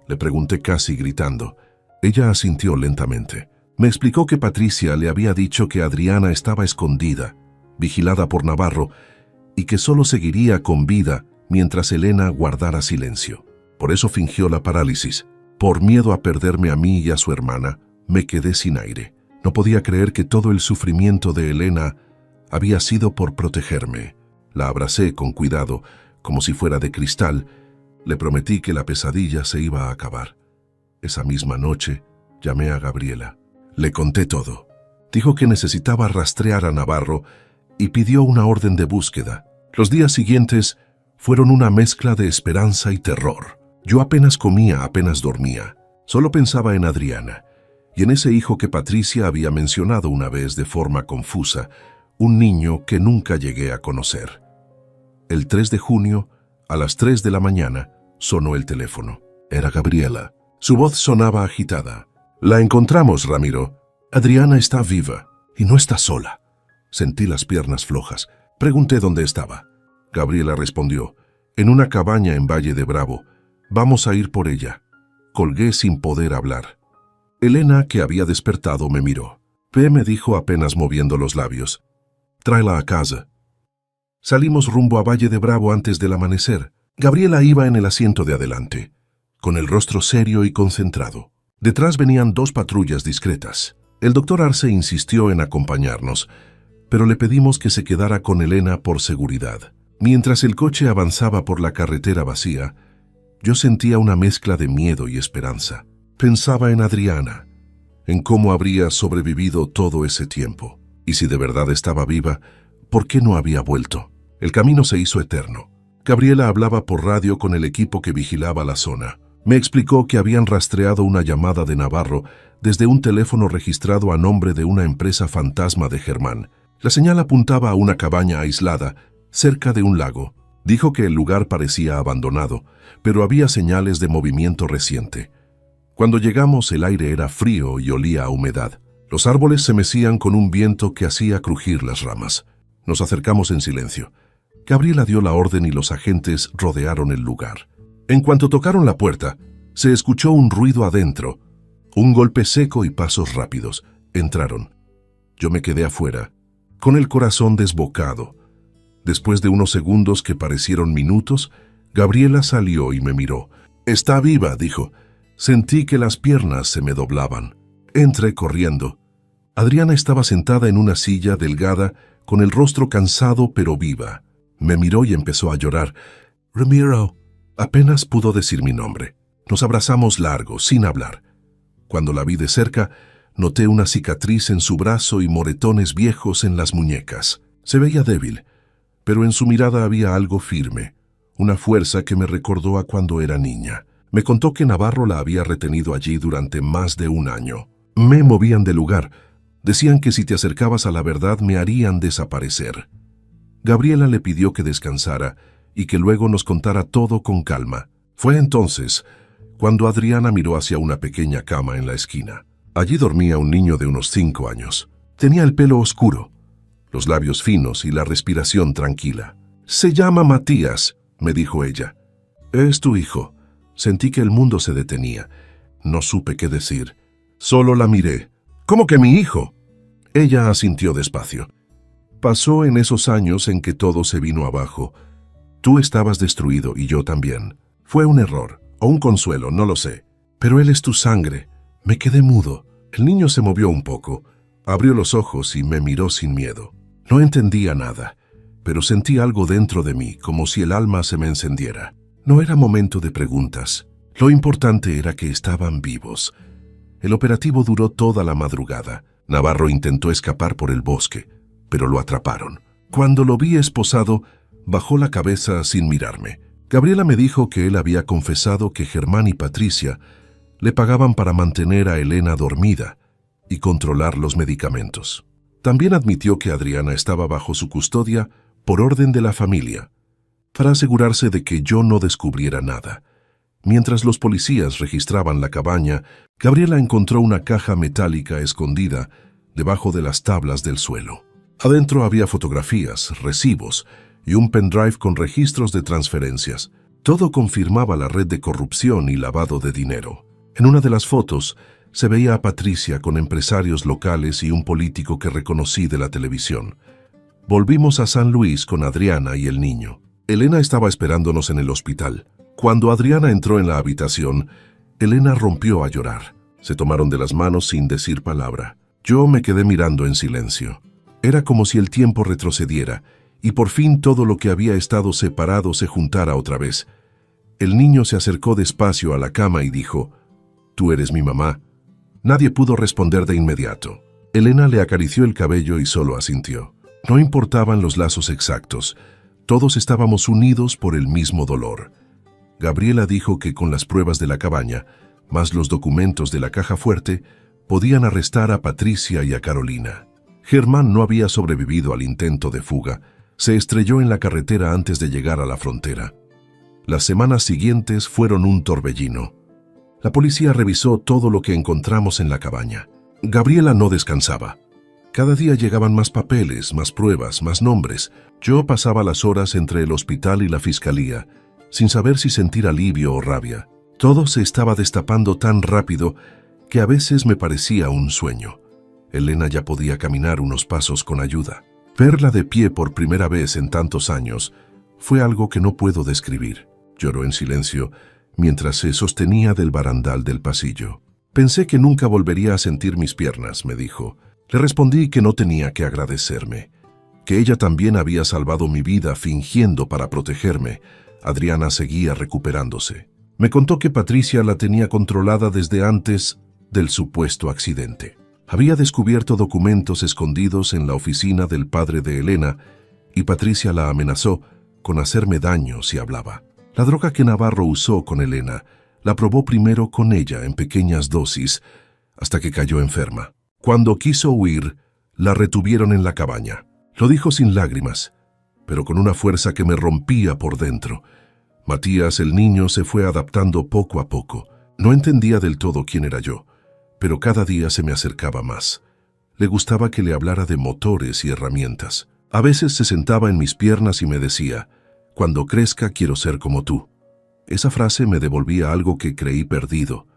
le pregunté casi gritando. Ella asintió lentamente. Me explicó que Patricia le había dicho que Adriana estaba escondida, vigilada por Navarro, y que solo seguiría con vida mientras Elena guardara silencio. Por eso fingió la parálisis. Por miedo a perderme a mí y a su hermana, me quedé sin aire. No podía creer que todo el sufrimiento de Elena había sido por protegerme. La abracé con cuidado, como si fuera de cristal. Le prometí que la pesadilla se iba a acabar. Esa misma noche llamé a Gabriela. Le conté todo. Dijo que necesitaba rastrear a Navarro y pidió una orden de búsqueda. Los días siguientes fueron una mezcla de esperanza y terror. Yo apenas comía, apenas dormía. Solo pensaba en Adriana y en ese hijo que Patricia había mencionado una vez de forma confusa, un niño que nunca llegué a conocer. El 3 de junio, a las 3 de la mañana, sonó el teléfono. Era Gabriela. Su voz sonaba agitada. «La encontramos, Ramiro. Adriana está viva y no está sola». Sentí las piernas flojas. Pregunté dónde estaba. Gabriela respondió, «En una cabaña en Valle de Bravo. Vamos a ir por ella». Colgué sin poder hablar. Elena, que había despertado, me miró. «Ve», me dijo apenas moviendo los labios. «Tráela a casa». Salimos rumbo a Valle de Bravo antes del amanecer. Gabriela iba en el asiento de adelante, con el rostro serio y concentrado. Detrás venían 2 patrullas discretas. El doctor Arce insistió en acompañarnos, pero le pedimos que se quedara con Elena por seguridad. Mientras el coche avanzaba por la carretera vacía, yo sentía una mezcla de miedo y esperanza. Pensaba en Adriana, en cómo habría sobrevivido todo ese tiempo, y si de verdad estaba viva, ¿por qué no había vuelto? El camino se hizo eterno. Gabriela hablaba por radio con el equipo que vigilaba la zona. Me explicó que habían rastreado una llamada de Navarro desde un teléfono registrado a nombre de una empresa fantasma de Germán. La señal apuntaba a una cabaña aislada, cerca de un lago. Dijo que el lugar parecía abandonado, pero había señales de movimiento reciente. Cuando llegamos, el aire era frío y olía a humedad. Los árboles se mecían con un viento que hacía crujir las ramas. Nos acercamos en silencio. Gabriela dio la orden y los agentes rodearon el lugar. En cuanto tocaron la puerta, se escuchó un ruido adentro, un golpe seco y pasos rápidos. Entraron. Yo me quedé afuera, con el corazón desbocado. Después de unos segundos que parecieron minutos, Gabriela salió y me miró. «Está viva», dijo. Sentí que las piernas se me doblaban. Entré corriendo. Adriana estaba sentada en una silla delgada, con el rostro cansado pero viva. Me miró y empezó a llorar. «Ramiro». Apenas pudo decir mi nombre. Nos abrazamos largo, sin hablar. Cuando la vi de cerca, noté una cicatriz en su brazo y moretones viejos en las muñecas. Se veía débil, pero en su mirada había algo firme, una fuerza que me recordó a cuando era niña. Me contó que Navarro la había retenido allí durante más de un año. Me movían de lugar. Decían que si te acercabas a la verdad me harían desaparecer. Gabriela le pidió que descansara y que luego nos contara todo con calma. Fue entonces cuando Adriana miró hacia una pequeña cama en la esquina. Allí dormía un niño de unos 5 años. Tenía el pelo oscuro, los labios finos y la respiración tranquila. «Se llama Matías», me dijo ella. «Es tu hijo». Sentí que el mundo se detenía. No supe qué decir. Solo la miré. «¿Cómo que mi hijo?» Ella asintió despacio. «Pasó en esos años en que todo se vino abajo. Tú estabas destruido y yo también. Fue un error, o un consuelo, no lo sé. Pero él es tu sangre». Me quedé mudo. El niño se movió un poco. Abrió los ojos y me miró sin miedo. No entendía nada, pero sentí algo dentro de mí, como si el alma se me encendiera. No era momento de preguntas. Lo importante era que estaban vivos. El operativo duró toda la madrugada. Navarro intentó escapar por el bosque, pero lo atraparon. Cuando lo vi esposado, bajó la cabeza sin mirarme. Gabriela me dijo que él había confesado que Germán y Patricia le pagaban para mantener a Elena dormida y controlar los medicamentos. También admitió que Adriana estaba bajo su custodia por orden de la familia, para asegurarse de que yo no descubriera nada. Mientras los policías registraban la cabaña, Gabriela encontró una caja metálica escondida debajo de las tablas del suelo. Adentro había fotografías, recibos y un pendrive con registros de transferencias. Todo confirmaba la red de corrupción y lavado de dinero. En una de las fotos se veía a Patricia con empresarios locales y un político que reconocí de la televisión. Volvimos a San Luis con Adriana y el niño. Elena estaba esperándonos en el hospital. Cuando Adriana entró en la habitación, Elena rompió a llorar. Se tomaron de las manos sin decir palabra. Yo me quedé mirando en silencio. Era como si el tiempo retrocediera y por fin todo lo que había estado separado se juntara otra vez. El niño se acercó despacio a la cama y dijo: «Tú eres mi mamá». Nadie pudo responder de inmediato. Elena le acarició el cabello y solo asintió. No importaban los lazos exactos. Todos estábamos unidos por el mismo dolor. Gabriela dijo que con las pruebas de la cabaña, más los documentos de la caja fuerte, podían arrestar a Patricia y a Carolina. Germán no había sobrevivido al intento de fuga. Se estrelló en la carretera antes de llegar a la frontera. Las semanas siguientes fueron un torbellino. La policía revisó todo lo que encontramos en la cabaña. Gabriela no descansaba. Cada día llegaban más papeles, más pruebas, más nombres. Yo pasaba las horas entre el hospital y la fiscalía, sin saber si sentir alivio o rabia. Todo se estaba destapando tan rápido que a veces me parecía un sueño. Elena ya podía caminar unos pasos con ayuda. Verla de pie por primera vez en tantos años fue algo que no puedo describir. Lloró en silencio mientras se sostenía del barandal del pasillo. «Pensé que nunca volvería a sentir mis piernas», me dijo. Le respondí que no tenía que agradecerme, que ella también había salvado mi vida fingiendo para protegerme. Adriana seguía recuperándose. Me contó que Patricia la tenía controlada desde antes del supuesto accidente. Había descubierto documentos escondidos en la oficina del padre de Elena y Patricia la amenazó con hacerme daño si hablaba. La droga que Navarro usó con Elena la probó primero con ella en pequeñas dosis hasta que cayó enferma. Cuando quiso huir, la retuvieron en la cabaña. Lo dijo sin lágrimas, pero con una fuerza que me rompía por dentro. Matías, el niño, se fue adaptando poco a poco. No entendía del todo quién era yo, pero cada día se me acercaba más. Le gustaba que le hablara de motores y herramientas. A veces se sentaba en mis piernas y me decía, «Cuando crezca quiero ser como tú». Esa frase me devolvía algo que creí perdido.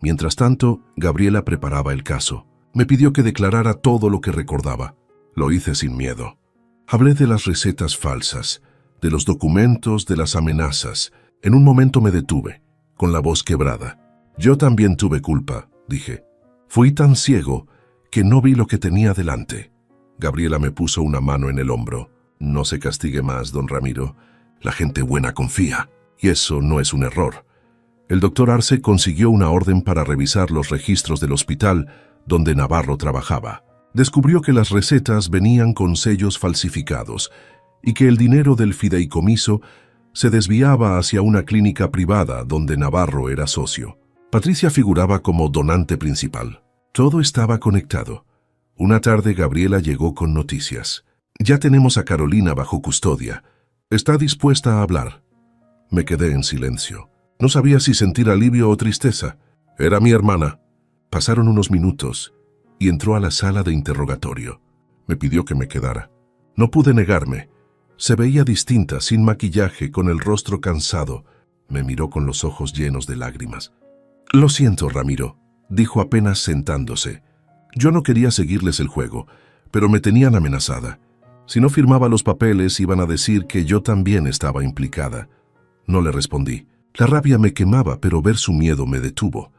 Mientras tanto, Gabriela preparaba el caso. Me pidió que declarara todo lo que recordaba. Lo hice sin miedo. Hablé de las recetas falsas, de los documentos, de las amenazas. En un momento me detuve, con la voz quebrada. «Yo también tuve culpa», dije. «Fui tan ciego que no vi lo que tenía delante». Gabriela me puso una mano en el hombro. «No se castigue más, don Ramiro. La gente buena confía, y eso no es un error». El doctor Arce consiguió una orden para revisar los registros del hospital donde Navarro trabajaba. Descubrió que las recetas venían con sellos falsificados y que el dinero del fideicomiso se desviaba hacia una clínica privada donde Navarro era socio. Patricia figuraba como donante principal. Todo estaba conectado. Una tarde Gabriela llegó con noticias. «Ya tenemos a Carolina bajo custodia. Está dispuesta a hablar». Me quedé en silencio. No sabía si sentir alivio o tristeza. Era mi hermana. Pasaron unos minutos y entró a la sala de interrogatorio. Me pidió que me quedara. No pude negarme. Se veía distinta, sin maquillaje, con el rostro cansado. Me miró con los ojos llenos de lágrimas. «Lo siento, Ramiro», dijo apenas sentándose. «Yo no quería seguirles el juego, pero me tenían amenazada. Si no firmaba los papeles, iban a decir que yo también estaba implicada». No le respondí. La rabia me quemaba, pero ver su miedo me detuvo.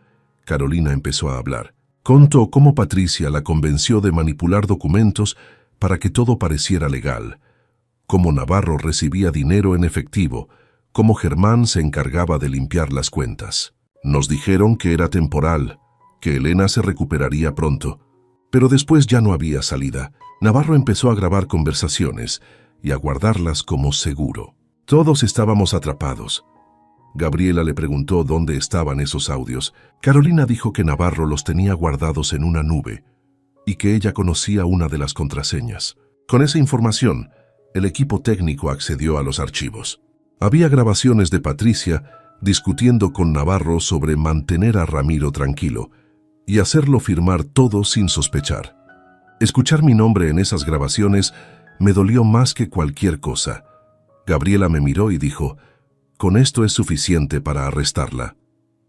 Carolina empezó a hablar. Contó cómo Patricia la convenció de manipular documentos para que todo pareciera legal, cómo Navarro recibía dinero en efectivo, cómo Germán se encargaba de limpiar las cuentas. Nos dijeron que era temporal, que Elena se recuperaría pronto, pero después ya no había salida. Navarro empezó a grabar conversaciones y a guardarlas como seguro. Todos estábamos atrapados. Gabriela le preguntó dónde estaban esos audios. Carolina dijo que Navarro los tenía guardados en una nube y que ella conocía una de las contraseñas. Con esa información, el equipo técnico accedió a los archivos. Había grabaciones de Patricia discutiendo con Navarro sobre mantener a Ramiro tranquilo y hacerlo firmar todo sin sospechar. Escuchar mi nombre en esas grabaciones me dolió más que cualquier cosa. Gabriela me miró y dijo, «Con esto es suficiente para arrestarla».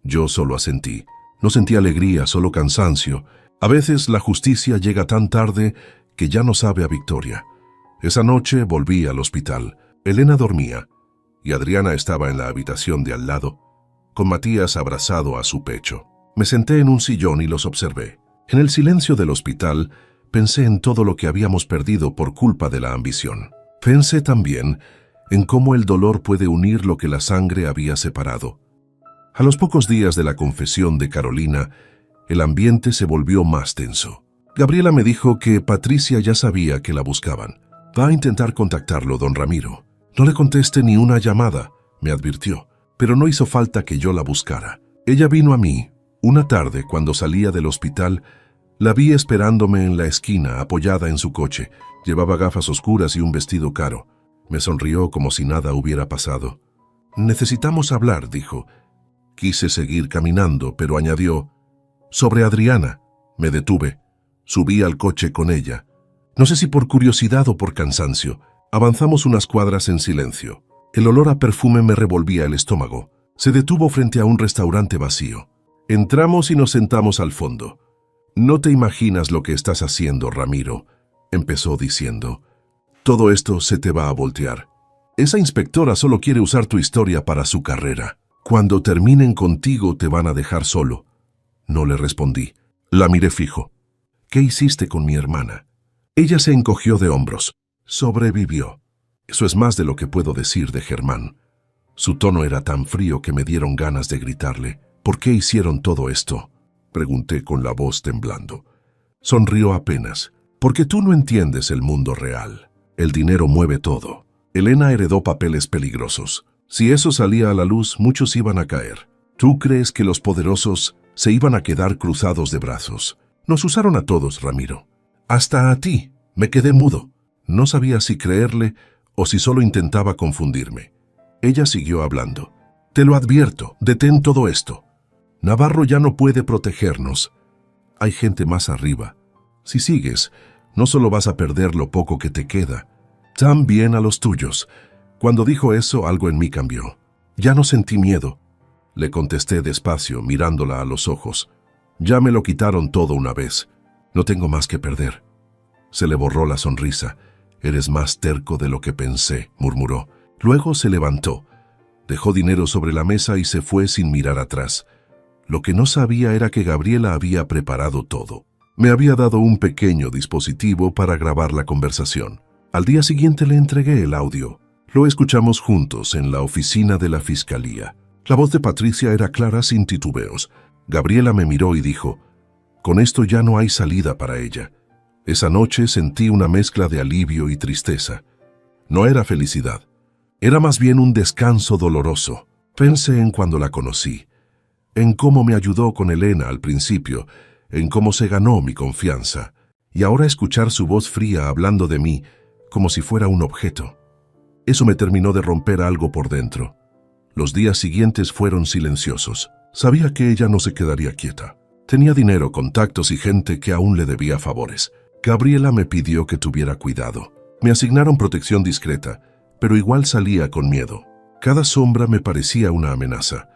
Yo solo asentí. No sentí alegría, solo cansancio. A veces la justicia llega tan tarde que ya no sabe a victoria. Esa noche volví al hospital. Elena dormía y Adriana estaba en la habitación de al lado, con Matías abrazado a su pecho. Me senté en un sillón y los observé. En el silencio del hospital pensé en todo lo que habíamos perdido por culpa de la ambición. Pensé también en cómo el dolor puede unir lo que la sangre había separado. A los pocos días de la confesión de Carolina, el ambiente se volvió más tenso. Gabriela me dijo que Patricia ya sabía que la buscaban. «Va a intentar contactarlo, don Ramiro. No le conteste ni una llamada», me advirtió, pero no hizo falta que yo la buscara. Ella vino a mí. Una tarde, cuando salía del hospital, la vi esperándome en la esquina, apoyada en su coche. Llevaba gafas oscuras y un vestido caro. Me sonrió como si nada hubiera pasado. «Necesitamos hablar», dijo. Quise seguir caminando, pero añadió, «Sobre Adriana». Me detuve. Subí al coche con ella. No sé si por curiosidad o por cansancio. Avanzamos unas cuadras en silencio. El olor a perfume me revolvía el estómago. Se detuvo frente a un restaurante vacío. Entramos y nos sentamos al fondo. «No te imaginas lo que estás haciendo, Ramiro», empezó diciendo. «Todo esto se te va a voltear. Esa inspectora solo quiere usar tu historia para su carrera. Cuando terminen contigo te van a dejar solo». No le respondí. La miré fijo. «¿Qué hiciste con mi hermana?» Ella se encogió de hombros. «Sobrevivió». Eso es más de lo que puedo decir de Germán. Su tono era tan frío que me dieron ganas de gritarle. «¿Por qué hicieron todo esto?», pregunté con la voz temblando. Sonrió apenas. «Porque tú no entiendes el mundo real. El dinero mueve todo. Elena heredó papeles peligrosos. Si eso salía a la luz, muchos iban a caer. ¿Tú crees que los poderosos se iban a quedar cruzados de brazos? Nos usaron a todos, Ramiro. Hasta a ti. Me quedé mudo. No sabía si creerle o si solo intentaba confundirme. Ella siguió hablando. Te lo advierto, detén todo esto. Navarro ya no puede protegernos. Hay gente más arriba. Si sigues, no solo vas a perder lo poco que te queda, también a los tuyos. Cuando dijo eso, algo en mí cambió. Ya no sentí miedo. Le contesté despacio, mirándola a los ojos. Ya me lo quitaron todo una vez. No tengo más que perder. Se le borró la sonrisa. Eres más terco de lo que pensé, murmuró. Luego se levantó. Dejó dinero sobre la mesa y se fue sin mirar atrás. Lo que no sabía era que Gabriela había preparado todo. Me había dado un pequeño dispositivo para grabar la conversación. Al día siguiente le entregué el audio. Lo escuchamos juntos en la oficina de la fiscalía. La voz de Patricia era clara sin titubeos. Gabriela me miró y dijo, con esto ya no hay salida para ella. Esa noche sentí una mezcla de alivio y tristeza. No era felicidad. Era más bien un descanso doloroso. Pensé en cuando la conocí, en cómo me ayudó con Elena al principio, en cómo se ganó mi confianza, y ahora escuchar su voz fría hablando de mí como si fuera un objeto. Eso me terminó de romper algo por dentro. Los días siguientes fueron silenciosos. Sabía que ella no se quedaría quieta. Tenía dinero, contactos y gente que aún le debía favores. Gabriela me pidió que tuviera cuidado. Me asignaron protección discreta, pero igual salía con miedo. Cada sombra me parecía una amenaza.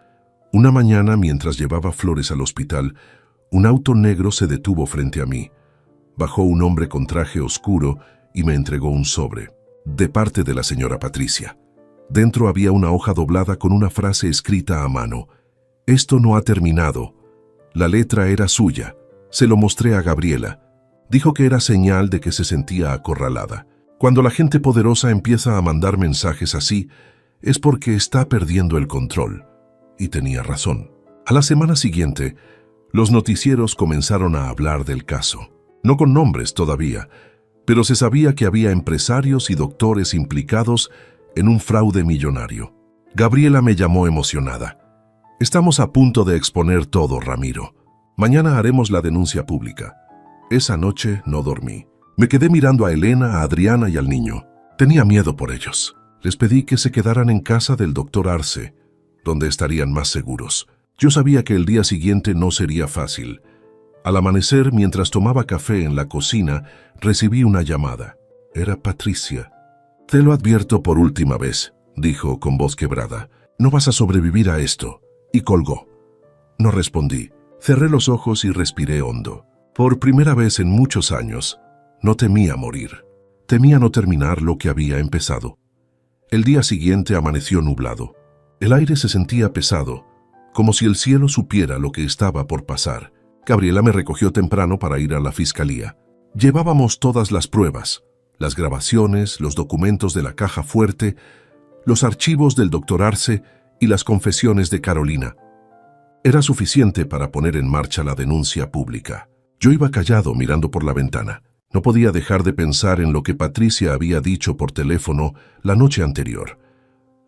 Una mañana, mientras llevaba flores al hospital, un auto negro se detuvo frente a mí. Bajó un hombre con traje oscuro y me entregó un sobre, de parte de la señora Patricia. Dentro había una hoja doblada con una frase escrita a mano. Esto no ha terminado. La letra era suya. Se lo mostré a Gabriela. Dijo que era señal de que se sentía acorralada. Cuando la gente poderosa empieza a mandar mensajes así, es porque está perdiendo el control. Y tenía razón. A la semana siguiente, los noticieros comenzaron a hablar del caso. No con nombres todavía, pero se sabía que había empresarios y doctores implicados en un fraude millonario. Gabriela me llamó emocionada. Estamos a punto de exponer todo, Ramiro. Mañana haremos la denuncia pública. Esa noche no dormí. Me quedé mirando a Elena, a Adriana y al niño. Tenía miedo por ellos. Les pedí que se quedaran en casa del doctor Arce, donde estarían más seguros. Yo sabía que el día siguiente no sería fácil. Al amanecer, mientras tomaba café en la cocina, recibí una llamada. Era Patricia. Te lo advierto por última vez, dijo con voz quebrada. No vas a sobrevivir a esto. Y colgó. No respondí. Cerré los ojos y respiré hondo. Por primera vez en muchos años, no temía morir. Temía no terminar lo que había empezado. El día siguiente amaneció nublado. El aire se sentía pesado, como si el cielo supiera lo que estaba por pasar. Gabriela me recogió temprano para ir a la fiscalía. Llevábamos todas las pruebas, las grabaciones, los documentos de la caja fuerte, los archivos del doctor Arce y las confesiones de Carolina. Era suficiente para poner en marcha la denuncia pública. Yo iba callado mirando por la ventana. No podía dejar de pensar en lo que Patricia había dicho por teléfono la noche anterior.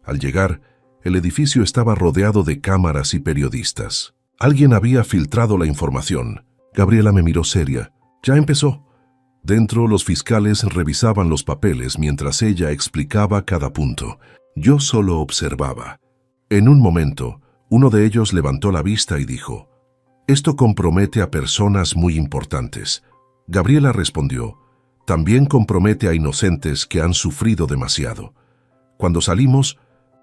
Al llegar, el edificio estaba rodeado de cámaras y periodistas. Alguien había filtrado la información. Gabriela me miró seria. Ya empezó. Dentro, los fiscales revisaban los papeles mientras ella explicaba cada punto. Yo solo observaba. En un momento, uno de ellos levantó la vista y dijo, «Esto compromete a personas muy importantes». Gabriela respondió, «También compromete a inocentes que han sufrido demasiado». Cuando salimos,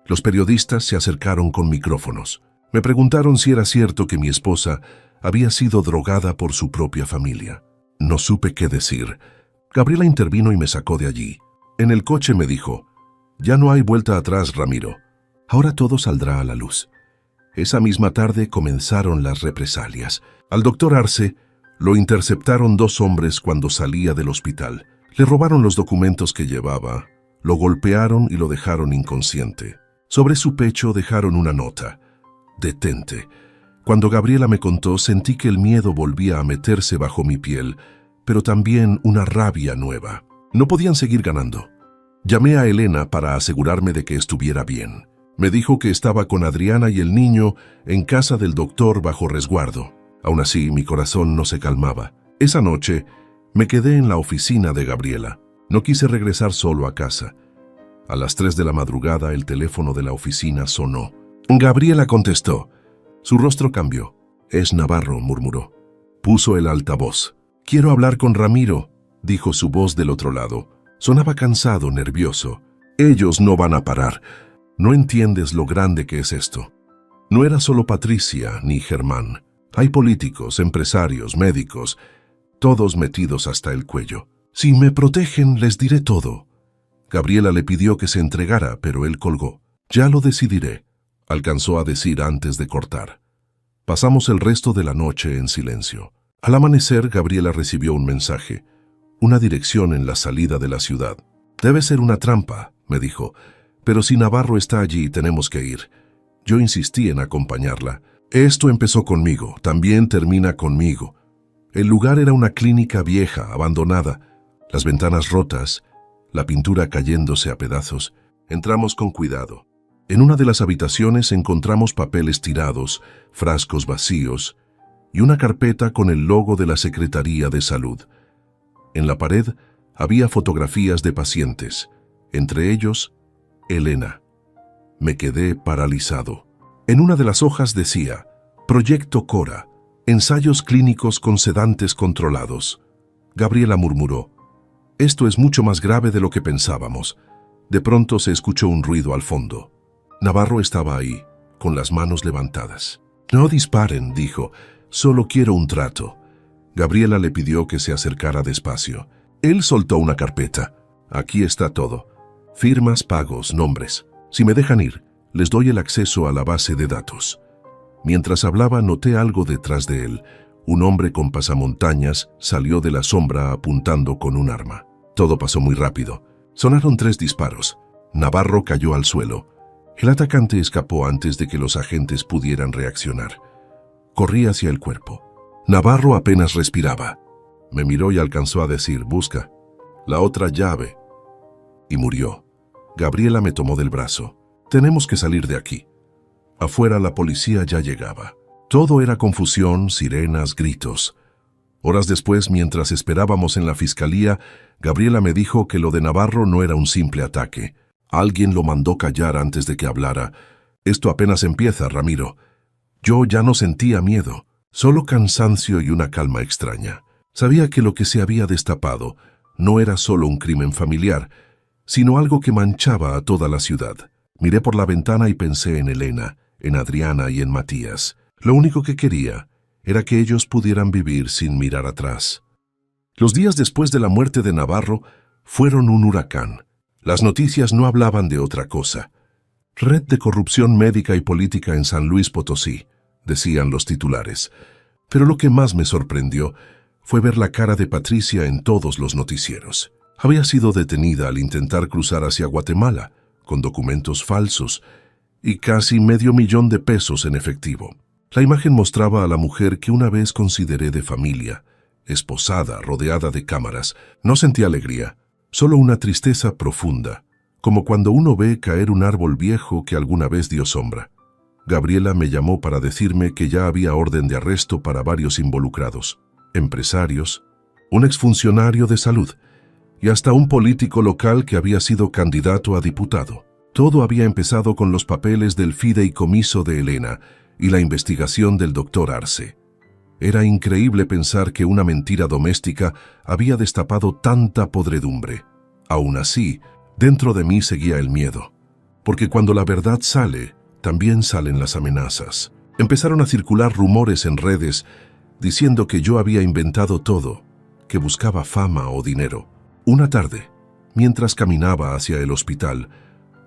los periodistas se acercaron con micrófonos. Me preguntaron si era cierto que mi esposa había sido drogada por su propia familia. No supe qué decir. Gabriela intervino y me sacó de allí. En el coche me dijo, «Ya no hay vuelta atrás, Ramiro. Ahora todo saldrá a la luz». Esa misma tarde comenzaron las represalias. Al doctor Arce lo interceptaron dos hombres cuando salía del hospital. Le robaron los documentos que llevaba, lo golpearon y lo dejaron inconsciente. Sobre su pecho dejaron una nota, «Detente». Cuando Gabriela me contó, sentí que el miedo volvía a meterse bajo mi piel, pero también una rabia nueva. No podían seguir ganando. Llamé a Elena para asegurarme de que estuviera bien. Me dijo que estaba con Adriana y el niño en casa del doctor bajo resguardo. Aún así, mi corazón no se calmaba. Esa noche, me quedé en la oficina de Gabriela. No quise regresar solo a casa. A las 3 de la madrugada, el teléfono de la oficina sonó. Gabriela contestó. Su rostro cambió. «Es Navarro», murmuró. Puso el altavoz. «Quiero hablar con Ramiro», dijo su voz del otro lado. Sonaba cansado, nervioso. «Ellos no van a parar. No entiendes lo grande que es esto. No era solo Patricia ni Germán. Hay políticos, empresarios, médicos, todos metidos hasta el cuello. Si me protegen, les diré todo». Gabriela le pidió que se entregara, pero él colgó. «Ya lo decidiré», alcanzó a decir antes de cortar. Pasamos el resto de la noche en silencio. Al amanecer, Gabriela recibió un mensaje, una dirección en la salida de la ciudad. «Debe ser una trampa», me dijo, «pero si Navarro está allí, tenemos que ir». Yo insistí en acompañarla. «Esto empezó conmigo, también termina conmigo». El lugar era una clínica vieja, abandonada, las ventanas rotas, la pintura cayéndose a pedazos. Entramos con cuidado. En una de las habitaciones encontramos papeles tirados, frascos vacíos y una carpeta con el logo de la Secretaría de Salud. En la pared había fotografías de pacientes, entre ellos, Elena. Me quedé paralizado. En una de las hojas decía, Proyecto Cora, ensayos clínicos con sedantes controlados. Gabriela murmuró, «Esto es mucho más grave de lo que pensábamos». De pronto se escuchó un ruido al fondo. Navarro estaba ahí, con las manos levantadas. «No disparen», dijo, «solo quiero un trato». Gabriela le pidió que se acercara despacio. Él soltó una carpeta. «Aquí está todo. Firmas, pagos, nombres. Si me dejan ir, les doy el acceso a la base de datos». Mientras hablaba, noté algo detrás de él. Un hombre con pasamontañas salió de la sombra apuntando con un arma. Todo pasó muy rápido. Sonaron 3 disparos. Navarro cayó al suelo. El atacante escapó antes de que los agentes pudieran reaccionar. Corrí hacia el cuerpo. Navarro apenas respiraba. Me miró y alcanzó a decir, «Busca la otra llave». Y murió. Gabriela me tomó del brazo. «Tenemos que salir de aquí». Afuera la policía ya llegaba. Todo era confusión, sirenas, gritos. Horas después, mientras esperábamos en la fiscalía, Gabriela me dijo que lo de Navarro no era un simple ataque. Alguien lo mandó callar antes de que hablara. «Esto apenas empieza, Ramiro». Yo ya no sentía miedo, solo cansancio y una calma extraña. Sabía que lo que se había destapado no era solo un crimen familiar, sino algo que manchaba a toda la ciudad. Miré por la ventana y pensé en Elena, en Adriana y en Matías. Lo único que quería era que ellos pudieran vivir sin mirar atrás. Los días después de la muerte de Navarro fueron un huracán. Las noticias no hablaban de otra cosa. «Red de corrupción médica y política en San Luis Potosí», decían los titulares. Pero lo que más me sorprendió fue ver la cara de Patricia en todos los noticieros. Había sido detenida al intentar cruzar hacia Guatemala, con documentos falsos y casi $500,000 de pesos en efectivo. La imagen mostraba a la mujer que una vez consideré de familia, esposada, rodeada de cámaras. No sentí alegría, solo una tristeza profunda, como cuando uno ve caer un árbol viejo que alguna vez dio sombra. Gabriela me llamó para decirme que ya había orden de arresto para varios involucrados, empresarios, un exfuncionario de salud y hasta un político local que había sido candidato a diputado. Todo había empezado con los papeles del fideicomiso de Elena y la investigación del doctor Arce. Era increíble pensar que una mentira doméstica había destapado tanta podredumbre. Aún así, dentro de mí seguía el miedo, porque cuando la verdad sale, también salen las amenazas. Empezaron a circular rumores en redes diciendo que yo había inventado todo, que buscaba fama o dinero. Una tarde, mientras caminaba hacia el hospital,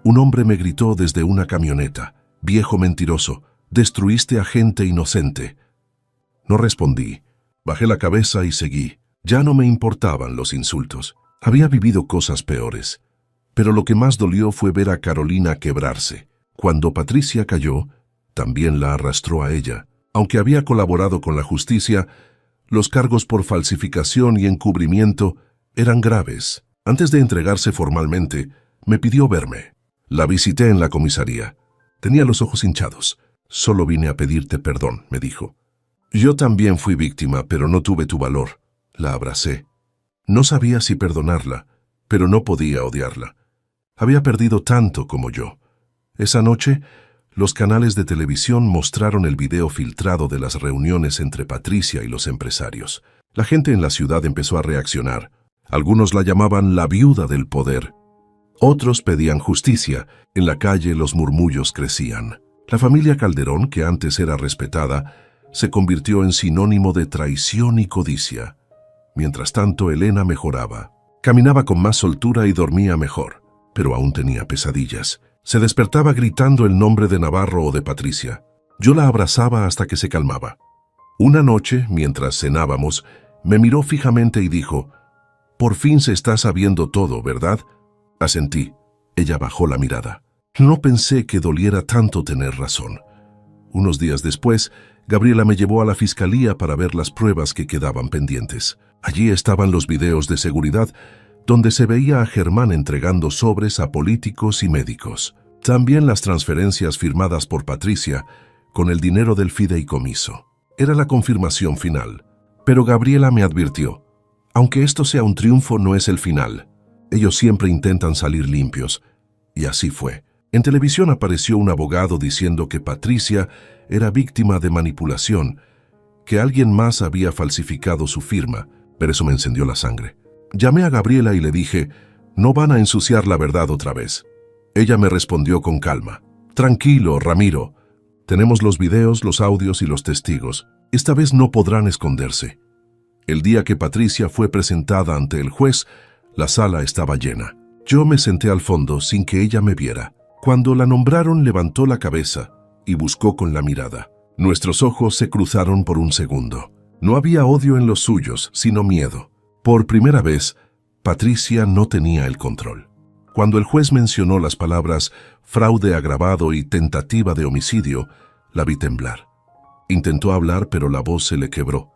un hombre me gritó desde una camioneta, «Viejo mentiroso, destruiste a gente inocente». No respondí, bajé la cabeza y seguí. Ya no me importaban los insultos. Había vivido cosas peores. Pero lo que más dolió fue ver a Carolina quebrarse. Cuando Patricia cayó, también la arrastró a ella. Aunque había colaborado con la justicia, los cargos por falsificación y encubrimiento eran graves. Antes de entregarse formalmente, Me pidió verme. La visité en la comisaría. Tenía los ojos hinchados. Solo vine a pedirte perdón, me dijo. Yo también fui víctima, pero no tuve tu valor. La abracé. No sabía si perdonarla, pero no podía odiarla. Había perdido tanto como yo. Esa noche, los canales de televisión mostraron el video filtrado de las reuniones entre Patricia y los empresarios. La gente en la ciudad empezó a reaccionar. Algunos la llamaban la viuda del poder. Otros pedían justicia. En la calle los murmullos crecían. La familia Calderón, que antes era respetada, se convirtió en sinónimo de traición y codicia. Mientras tanto, Elena mejoraba. Caminaba con más soltura y dormía mejor, pero aún tenía pesadillas. Se despertaba gritando el nombre de Navarro o de Patricia. Yo la abrazaba hasta que se calmaba. Una noche, mientras cenábamos, me miró fijamente y dijo: «Por fin se está sabiendo todo, ¿verdad?». Asentí. Ella bajó la mirada. No pensé que doliera tanto tener razón. Unos días después, Gabriela me llevó a la fiscalía para ver las pruebas que quedaban pendientes. Allí estaban los videos de seguridad, donde se veía a Germán entregando sobres a políticos y médicos. También las transferencias firmadas por Patricia, con el dinero del fideicomiso. Era la confirmación final. Pero Gabriela me advirtió: aunque esto sea un triunfo, no es el final. Ellos siempre intentan salir limpios. Y así fue. En televisión apareció un abogado diciendo que Patricia era víctima de manipulación, que alguien más había falsificado su firma, pero eso me encendió la sangre. Llamé a Gabriela y le dije: «No van a ensuciar la verdad otra vez». Ella me respondió con calma: «Tranquilo, Ramiro. Tenemos los videos, los audios y los testigos. Esta vez no podrán esconderse». El día que Patricia fue presentada ante el juez, la sala estaba llena. Yo me senté al fondo sin que ella me viera. Cuando la nombraron, levantó la cabeza y buscó con la mirada. Nuestros ojos se cruzaron por un segundo. No había odio en los suyos, sino miedo. Por primera vez, Patricia no tenía el control. Cuando el juez mencionó las palabras fraude agravado y tentativa de homicidio, la vi temblar. Intentó hablar, pero la voz se le quebró.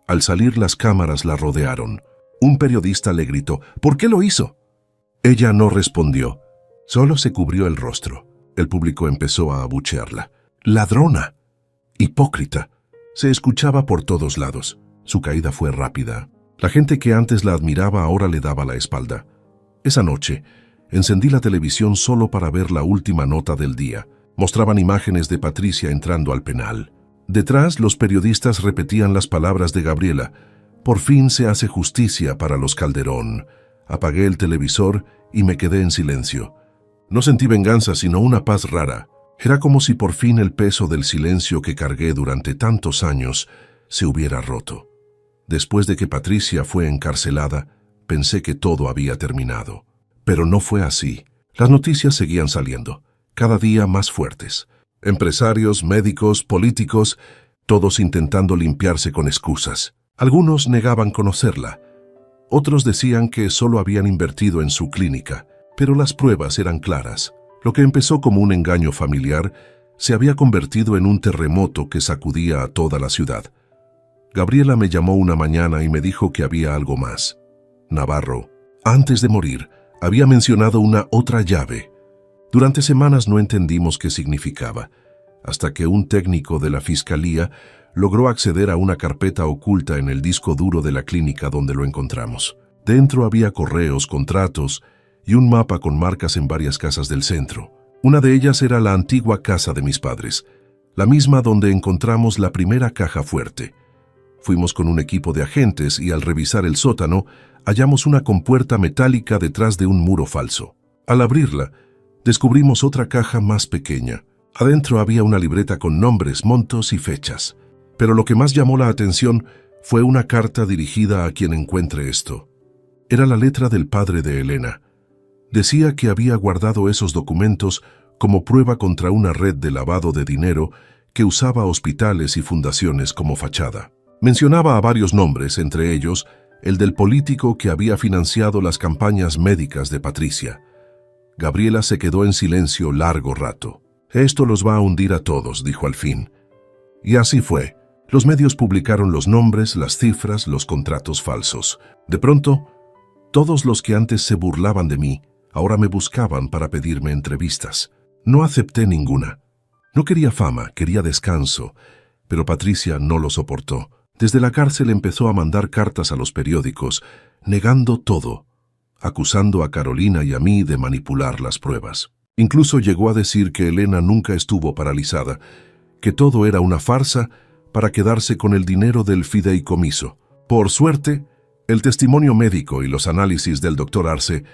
Al salir, las cámaras la rodearon. Un periodista le gritó: «¿Por qué lo hizo?». Ella no respondió, solo se cubrió el rostro. El público empezó a abuchearla. «¡Ladrona! ¡Hipócrita!». Se escuchaba por todos lados. Su caída fue rápida. La gente que antes la admiraba ahora le daba la espalda. Esa noche, encendí la televisión solo para ver la última nota del día. Mostraban imágenes de Patricia entrando al penal. Detrás, los periodistas repetían las palabras de Gabriela: «Por fin se hace justicia para los Calderón». Apagué el televisor y me quedé en silencio. No sentí venganza, sino una paz rara. Era como si por fin el peso del silencio que cargué durante tantos años se hubiera roto. Después de que Patricia fue encarcelada, pensé que todo había terminado. Pero no fue así. Las noticias seguían saliendo, cada día más fuertes. Empresarios, médicos, políticos, todos intentando limpiarse con excusas. Algunos negaban conocerla. Otros decían que solo habían invertido en su clínica, pero las pruebas eran claras. Lo que empezó como un engaño familiar se había convertido en un terremoto que sacudía a toda la ciudad. Gabriela me llamó una mañana y me dijo que había algo más. Navarro, antes de morir, había mencionado una otra llave. Durante semanas no entendimos qué significaba, hasta que un técnico de la fiscalía logró acceder a una carpeta oculta en el disco duro de la clínica donde lo encontramos. Dentro había correos, contratos y un mapa con marcas en varias casas del centro. Una de ellas era la antigua casa de mis padres, la misma donde encontramos la primera caja fuerte. Fuimos con un equipo de agentes y al revisar el sótano, hallamos una compuerta metálica detrás de un muro falso. Al abrirla, descubrimos otra caja más pequeña. Adentro había una libreta con nombres, montos y fechas. Pero lo que más llamó la atención fue una carta dirigida a quien encuentre esto. Era la letra del padre de Elena. Decía que había guardado esos documentos como prueba contra una red de lavado de dinero que usaba hospitales y fundaciones como fachada. Mencionaba a varios nombres, entre ellos el del político que había financiado las campañas médicas de Patricia. Gabriela se quedó en silencio largo rato. «Esto los va a hundir a todos», dijo al fin. Y así fue. Los medios publicaron los nombres, las cifras, los contratos falsos. De pronto, todos los que antes se burlaban de mí Ahora me buscaban para pedirme entrevistas. No acepté ninguna. No quería fama, quería descanso, pero Patricia no lo soportó. Desde la cárcel empezó a mandar cartas a los periódicos, negando todo, acusando a Carolina y a mí de manipular las pruebas. Incluso llegó a decir que Elena nunca estuvo paralizada, que todo era una farsa para quedarse con el dinero del fideicomiso. Por suerte, el testimonio médico y los análisis del doctor Arce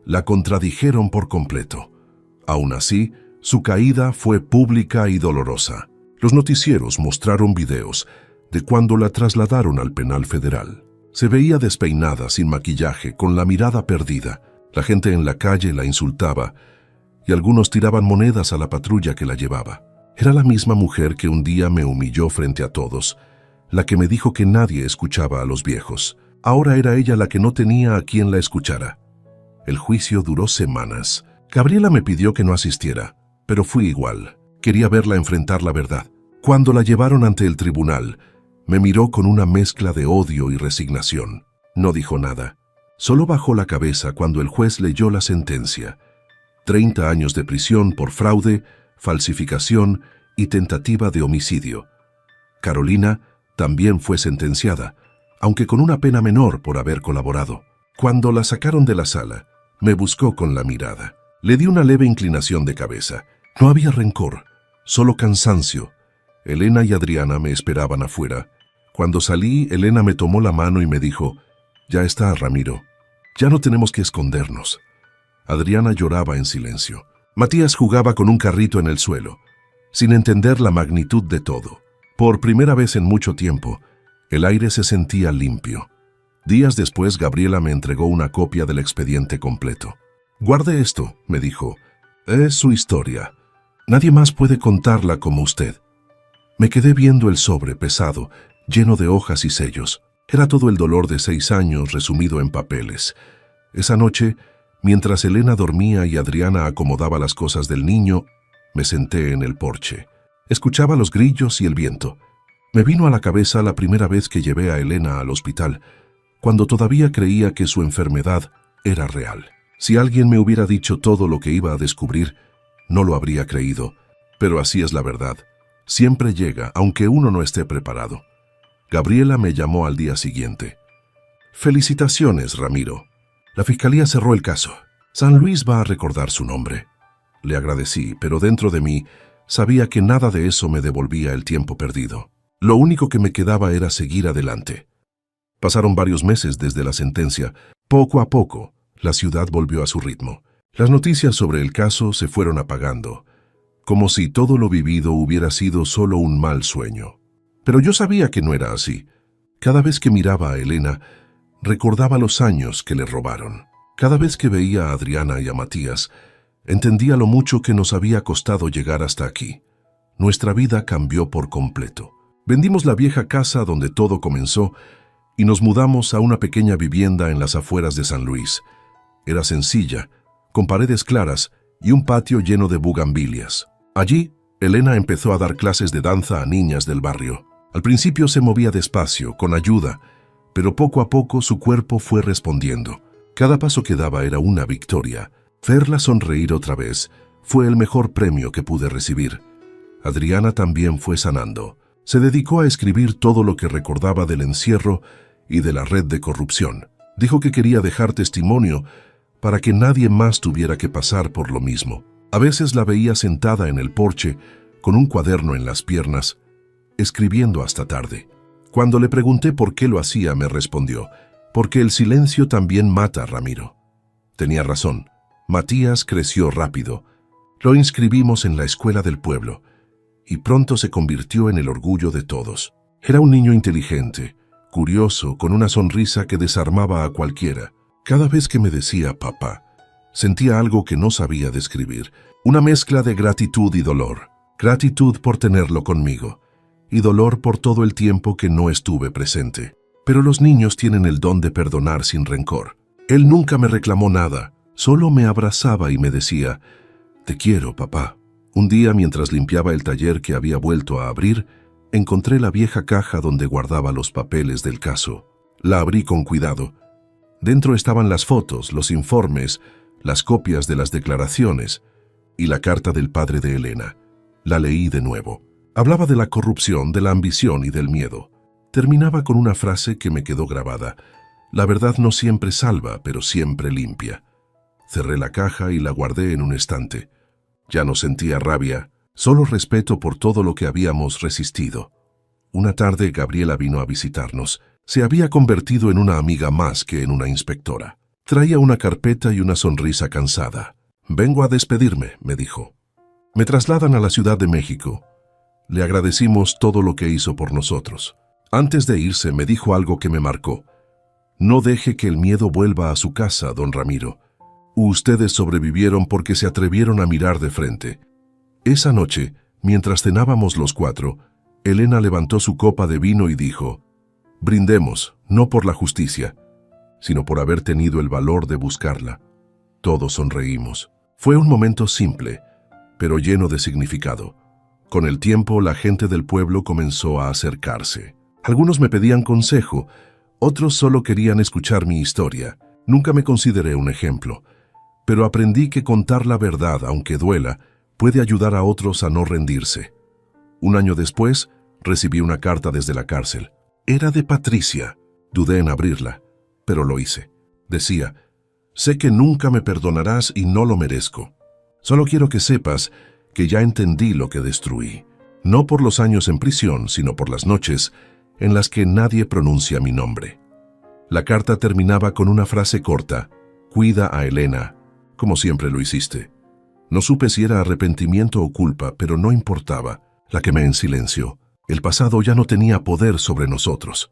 la contradijeron por completo. Aún así, su caída fue pública y dolorosa. Los noticieros mostraron videos de cuando la trasladaron al penal federal. Se veía despeinada, sin maquillaje, con la mirada perdida. La gente en la calle la insultaba y algunos tiraban monedas a la patrulla que la llevaba. Era la misma mujer que un día me humilló frente a todos, la que me dijo que nadie escuchaba a los viejos. Ahora era ella la que no tenía a quien la escuchara. El juicio duró semanas. Gabriela me pidió que no asistiera, pero fui igual. Quería verla enfrentar la verdad. Cuando la llevaron ante el tribunal, me miró con una mezcla de odio y resignación. No dijo nada. Solo bajó la cabeza cuando el juez leyó la sentencia. 30 años de prisión por fraude, falsificación y tentativa de homicidio. Carolina también fue sentenciada, aunque con una pena menor por haber colaborado. Cuando la sacaron de la sala, me buscó con la mirada. Le di una leve inclinación de cabeza. No había rencor, solo cansancio. Elena y Adriana me esperaban afuera. Cuando salí, Elena me tomó la mano y me dijo: «Ya está, Ramiro. Ya no tenemos que escondernos». Adriana lloraba en silencio. Matías jugaba con un carrito en el suelo, sin entender la magnitud de todo. Por primera vez en mucho tiempo, el aire se sentía limpio. Días después, Gabriela me entregó una copia del expediente completo. «Guarde esto», me dijo. «Es su historia. Nadie más puede contarla como usted». Me quedé viendo el sobre pesado, lleno de hojas y sellos. Era todo el dolor de 6 años resumido en papeles. Esa noche, mientras Elena dormía y Adriana acomodaba las cosas del niño, me senté en el porche. Escuchaba los grillos y el viento. Me vino a la cabeza la primera vez que llevé a Elena al hospital, cuando todavía creía que su enfermedad era real. Si alguien me hubiera dicho todo lo que iba a descubrir, no lo habría creído. Pero así es la verdad. Siempre llega, aunque uno no esté preparado. Gabriela me llamó al día siguiente. «Felicitaciones, Ramiro. La fiscalía cerró el caso. San Luis va a recordar su nombre». Le agradecí, pero dentro de mí sabía que nada de eso me devolvía el tiempo perdido. Lo único que me quedaba era seguir adelante. Pasaron varios meses desde la sentencia. Poco a poco, la ciudad volvió a su ritmo. Las noticias sobre el caso se fueron apagando, como si todo lo vivido hubiera sido solo un mal sueño. Pero yo sabía que no era así. Cada vez que miraba a Elena, recordaba los años que le robaron. Cada vez que veía a Adriana y a Matías, entendía lo mucho que nos había costado llegar hasta aquí. Nuestra vida cambió por completo. Vendimos la vieja casa donde todo comenzó y nos mudamos a una pequeña vivienda en las afueras de San Luis. Era sencilla, con paredes claras y un patio lleno de bugambilias. Allí, Elena empezó a dar clases de danza a niñas del barrio. Al principio se movía despacio, con ayuda, pero poco a poco su cuerpo fue respondiendo. Cada paso que daba era una victoria. Verla sonreír otra vez fue el mejor premio que pude recibir. Adriana también fue sanando. Se dedicó a escribir todo lo que recordaba del encierro y de la red de corrupción. Dijo que quería dejar testimonio para que nadie más tuviera que pasar por lo mismo. A veces la veía sentada en el porche, con un cuaderno en las piernas, escribiendo hasta tarde. Cuando le pregunté por qué lo hacía, me respondió: «Porque el silencio también mata, Ramiro». Tenía razón. Matías creció rápido. Lo inscribimos en la escuela del pueblo y pronto se convirtió en el orgullo de todos. Era un niño inteligente, curioso, con una sonrisa que desarmaba a cualquiera. Cada vez que me decía papá, sentía algo que no sabía describir, una mezcla de gratitud y dolor. Gratitud por tenerlo conmigo y dolor por todo el tiempo que no estuve presente. Pero los niños tienen el don de perdonar sin rencor. Él nunca me reclamó nada, solo me abrazaba y me decía: «Te quiero, papá». Un día, mientras limpiaba el taller que había vuelto a abrir, encontré la vieja caja donde guardaba los papeles del caso. La abrí con cuidado. Dentro estaban las fotos, los informes, las copias de las declaraciones y la carta del padre de Elena. La leí de nuevo. Hablaba de la corrupción, de la ambición y del miedo. Terminaba con una frase que me quedó grabada. La verdad no siempre salva, pero siempre limpia. Cerré la caja y la guardé en un estante. Ya no sentía rabia, solo respeto por todo lo que habíamos resistido. Una tarde Gabriela vino a visitarnos. Se había convertido en una amiga más que en una inspectora. Traía una carpeta y una sonrisa cansada. «Vengo a despedirme», me dijo. «Me trasladan a la Ciudad de México. Le agradecimos todo lo que hizo por nosotros». Antes de irse me dijo algo que me marcó. «No deje que el miedo vuelva a su casa, don Ramiro. Ustedes sobrevivieron porque se atrevieron a mirar de frente». Esa noche, mientras cenábamos los cuatro, Elena levantó su copa de vino y dijo: «Brindemos, no por la justicia, sino por haber tenido el valor de buscarla». Todos sonreímos. Fue un momento simple, pero lleno de significado. Con el tiempo, la gente del pueblo comenzó a acercarse. Algunos me pedían consejo, otros solo querían escuchar mi historia. Nunca me consideré un ejemplo, pero aprendí que contar la verdad, aunque duela, puede ayudar a otros a no rendirse. Un año después, recibí una carta desde la cárcel. Era de Patricia. Dudé en abrirla, pero lo hice. Decía: «Sé que nunca me perdonarás y no lo merezco. Solo quiero que sepas que ya entendí lo que destruí. No por los años en prisión, sino por las noches en las que nadie pronuncia mi nombre». La carta terminaba con una frase corta: «Cuida a Elena, como siempre lo hiciste». No supe si era arrepentimiento o culpa, pero no importaba. La quemé en silencio. El pasado ya no tenía poder sobre nosotros.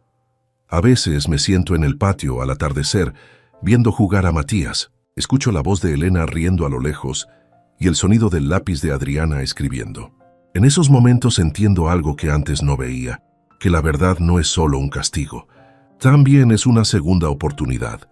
A veces me siento en el patio al atardecer, viendo jugar a Matías. Escucho la voz de Elena riendo a lo lejos y el sonido del lápiz de Adriana escribiendo. En esos momentos entiendo algo que antes no veía, que la verdad no es solo un castigo, también es una segunda oportunidad.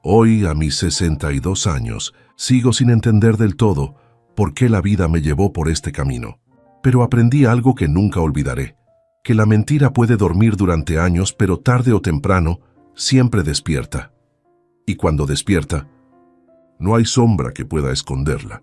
Hoy, a mis 62 años, sigo sin entender del todo por qué la vida me llevó por este camino. Pero aprendí algo que nunca olvidaré, que la mentira puede dormir durante años, pero tarde o temprano siempre despierta. Y cuando despierta, no hay sombra que pueda esconderla.